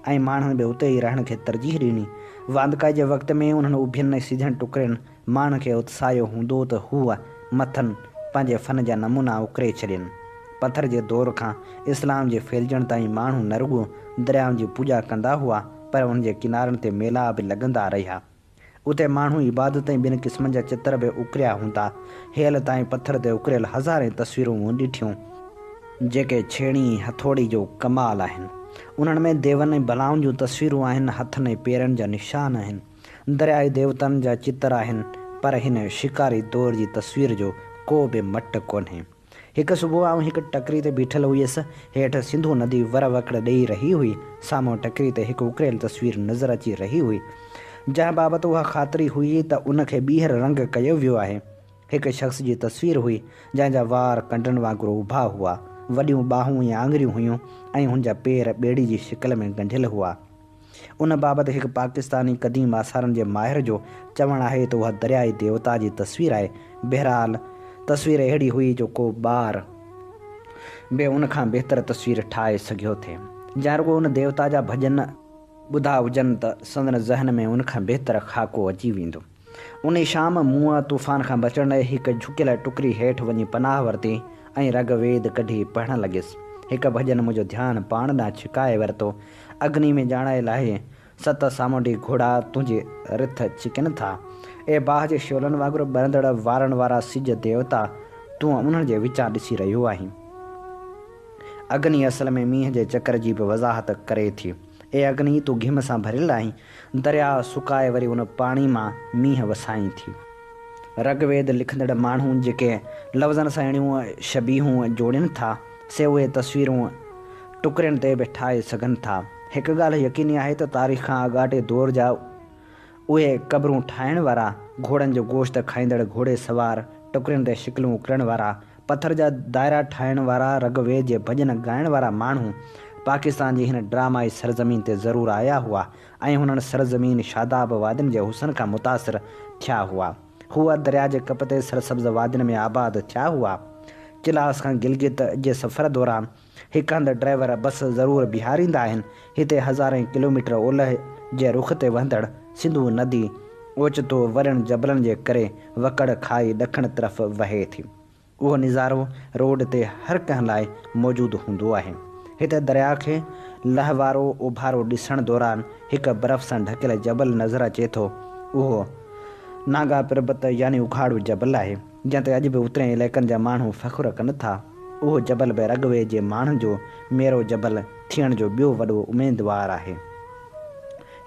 ऐं माण्हुनि बि उते ई रहण खे तरजीह ॾिनी। वांदकाई जे वक़्त में उन्हनि उभियनि सिधनि टुकड़नि माण्हुनि खे उत्साहियो हूंदो त हूअ मथनि पंहिंजे फ़न जा नमूना उकरे छॾियनि। पथर जे दौर खां इस्लाम जे फैलिजण ताईं माण्हू न रुॻो दरियाउनि जी पूॼा कंदा हुआ पर उन जे किनारनि ते मेला बि लॻंदा रहिया। उते माण्हू इबादत ऐं ॿिनि क़िस्मनि जा चित्र बि उकरिया हूंदा। हेल ताईं पथर ते उकरियल हज़ारे तस्वीरूं मूं ॾिठियूं जेके छेड़ी हथोड़ी जो कमाल आहिनि। उन्हनि में देवनि ऐं भलाउनि जूं तस्वीरूं आहिनि, हथनि ऐं पेरनि जा निशान आहिनि, दरियाई देवतनि जा चित्र आहिनि, पर हिन शिकारी दौर जी तस्वीर जो को बि मट कोन्हे। हिकु सुबुह आउं हिकु टकरी ते बीठल हुयसि। हेठि सिंधू नदी वर वकड़ ॾेई रही हुई। साम्हूं टकरी ते हिकु उकरियल तस्वीर नज़र अची रही हुई जंहिं बाबति उहा ख़ातिरी हुई त उनखे ॿीहर रंग कयो वियो आहे। हिकु शख़्स जी तस्वीर हुई जंहिंजा वार कंडनि वांगुरु उभा हुआ, वॾियूं ॿाहूं ऐं आङिरियूं हुयूं ऐं हुन जा पेर ॿेड़ी जी शिकिल में ॻंढियल हुआ। उन बाबति हिकु पाकिस्तानी क़दीम आसारनि जे माहिर जो चवणु आहे त उहा दरियाई देवता जी तस्वीर आहे। बहरहाल तस्वीर अहिड़ी हुई जो को ॿार बि उनखां बहितर तस्वीर ठाहे सघियो थे। जंहिं रुॻो उन देवता जा भॼन ॿुधा हुजनि त संदन ज़हन में उनखां बहितर ख़ाको अची वेंदो। उन शाम मूं तूफ़ान खां बचण लाइ हिकु झुकियल टुकड़ी हेठि वञी पनाह वरिती ऐं रगवेद कढी पढ़णु लॻियसि। हिकु भॼन मुंहिंजो ध्यानु पाण ॾांहुं छिकाए वरितो। अग्नि में ॼाणायल आहे, 7 सामुंडी घोड़ा तुंहिंजे रिथ छिकनि था। ए बाहि जे शोलनि वांगुरु ॿरंदड़ वारनि वारा सिज देवता, तूं उन्हनि जे विचां ॾिसी रहियो आहीं। अग्नि असल में मींहं जे चकर जी बि वज़ाहत करे थी। ए अग्नि, तूं घिम सां भरियल आहीं। दरिया सुकाए वरी उन पाणी मां मींहं वसाईं थी। रगवेद लिखंदड़ माण्हू जेके लफ़्ज़नि सां अहिड़ियूं शबीहूं जोड़नि था से उहे तस्वीरूं टुकड़नि ते बि ठाहे सघनि था। हिकु ॻाल्हि यकीनी आहे त तारीख़ खां अॻाटे दौर जा उहे क़बरूं ठाहिण वारा, घोड़नि जो गोश्त खाईंदड़ घोड़े सवार, टुकड़नि ते शिकिलूं उकरण वारा, पथर जा दायरा ठाहिण वारा, रगवेद जे भॼन ॻाइण वारा माण्हू पाकिस्तान जी हिन ड्रामाई सरज़मीन ते ज़रूरु आया हुआ ऐं हुननि सरज़मीन शादाब वादियुनि जे हुसन खां मुतासिर थिया हुआ। हूअ दरिया जे कप ते सरसब्ज़ वादियुनि में आबाद थिया हुआ। चिलास खां गिलगित जे सफ़र दौरान हिकु हंधि ड्राइवर बस ज़रूरु बीहारींदा आहिनि। हिते हज़ारें किलोमीटर ओलह जे रुख ते वहंदड़ सिंधू नदी ओचितो वरनि जबलनि जे करे वकड़ खाई ॾखण तरफ़ वहे थी। उहो नज़ारो रोड ते हर कंहिं लाइ मौजूदु हूंदो आहे। हिते दरिया खे लहवारो उभारो ॾिसण दौरान हिकु बर्फ़ सां ढकियल जबल नज़र अचे थो। उहो नागा पर्बत यानी उघाड़ू जबल आहे जंहिं ते अॼु बि उतरे इलाइक़नि जा माण्हू फ़ख़ुरु कनि था। उहो जबल बि रगवे जे माण्हुनि जो मेरो जबल थियण जो ॿियो वॾो उमेदवारु आहे।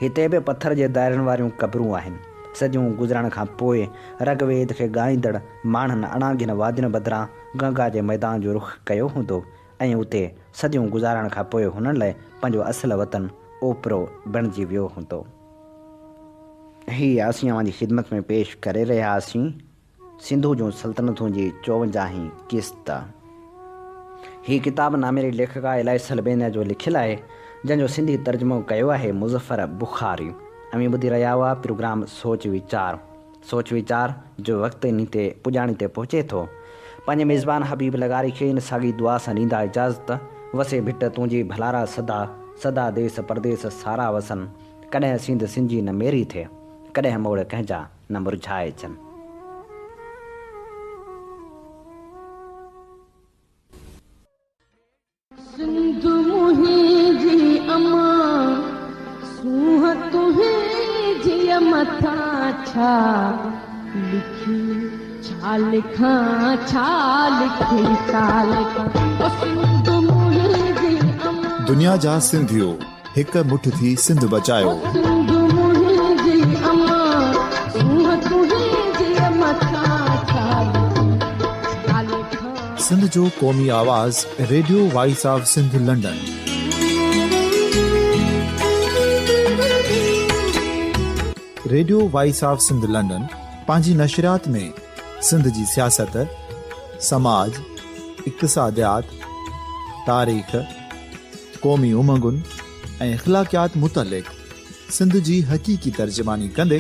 हिते बि पथर जे दायरनि वारियूं क़बरूं आहिनि। सदियूं गुज़रण खां पोइ रगवेद खे ॻाईंदड़ माण्हुनि अणागिन वादियुनि बदिरां गंगा जे मैदान जो रुख़ कयो हूंदो ऐं उते सदियूं गुज़ारण खां पोइ हुननि लाइ पंहिंजो असुलु वतन ओपरो बणिजी वियो हूंदो। हीअ असीं अव्हां जी ख़िदमत में पेश करे रहियासीं सिंधू जूं सल्तनतूं जी 54 क़िस्त। हीअ किताब नामेरी लेखका इलाही सलबेनिया जो लिखियलु आहे जंहिंजो सिंधी तर्जुमो कयो आहे मुज़फ़र बुखारी। अमीं ॿुधी रहिया हुआ प्रोग्राम सोच वीचार जो वक़्तु इन ते पुॼाणी ते पहुचे थो। पंहिंजे मेज़बान हबीब लगारी खे इन साॻी दुआ सां ॾींदा इजाज़त। वसे भिट तुंहिंजी भलारा सदा, सदा देस परदेस सारा वसन। कॾहिं सिंध सिंजी न मेरी थिए, कॾहिं मोड़ कंहिंजा न मुरझाए अचनि।
सिंधु मुंहिंजी अमा सूंह तुंहिंजी मथा छा लिखी, छा लिखां छा लिखी छा लिखां। सिंधु मुंहिंजी अमा,
दुनिया जा सिंधियो हिक मुठ थी सिंध बचायो।
सिंधु मुंहिंजी अमा सूंह तुंहिंजी मथा छा लिखां।
सिंध जो क़ौमी आवाज़ radio voice of Sindh London. Radio voice of Sindh London पंहिंजी नशरियात में सिंध जी सियासत, समाज, इक़्तिसादियात, तारीख़, क़ौमी उमंगुनि ऐं इख़्लाक़ियात मुतलिक़ सिंध जी हक़ीक़ी तर्जुमानी कंदे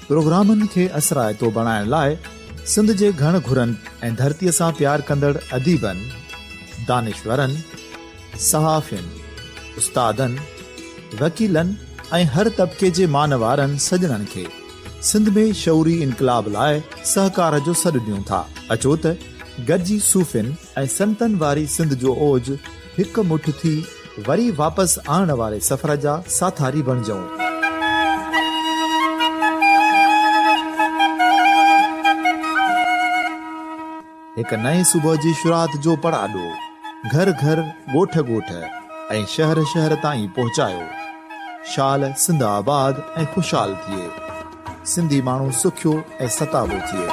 प्रोग्रामनि खे असराइतो बणाइण लाइ सिंध जे घण घुरनि ऐं धरतीअ सां प्यार कंदड़ अदीबनि, दानिश्वरनि, सहाफ़ियुनि, उस्तादनि, वकीलनि ऐं हर तबिके जे मान वारनि सजणनि खे सिंध में शौरी इनकलाब लाइ सहकार जो सॾु ॾियूं था। अचो त गॾिजी सूफ़िन ऐं संतनि वारी सिंध जो ओज हिकु मुठ थी वरी वापसि आणण वारे सफ़र जा साथारी बणिजऊं। हिकु नए सुबुह जी शुरूआत जो पड़ाॾो घर घर ॻोठ ॻोठ ऐं शहर शहर ताईं पहुचायो। शाल सिंध आबाद ऐं ख़ुशहाल थिए, सिंधी माण्हू सुखियो ऐं सताबो थिए।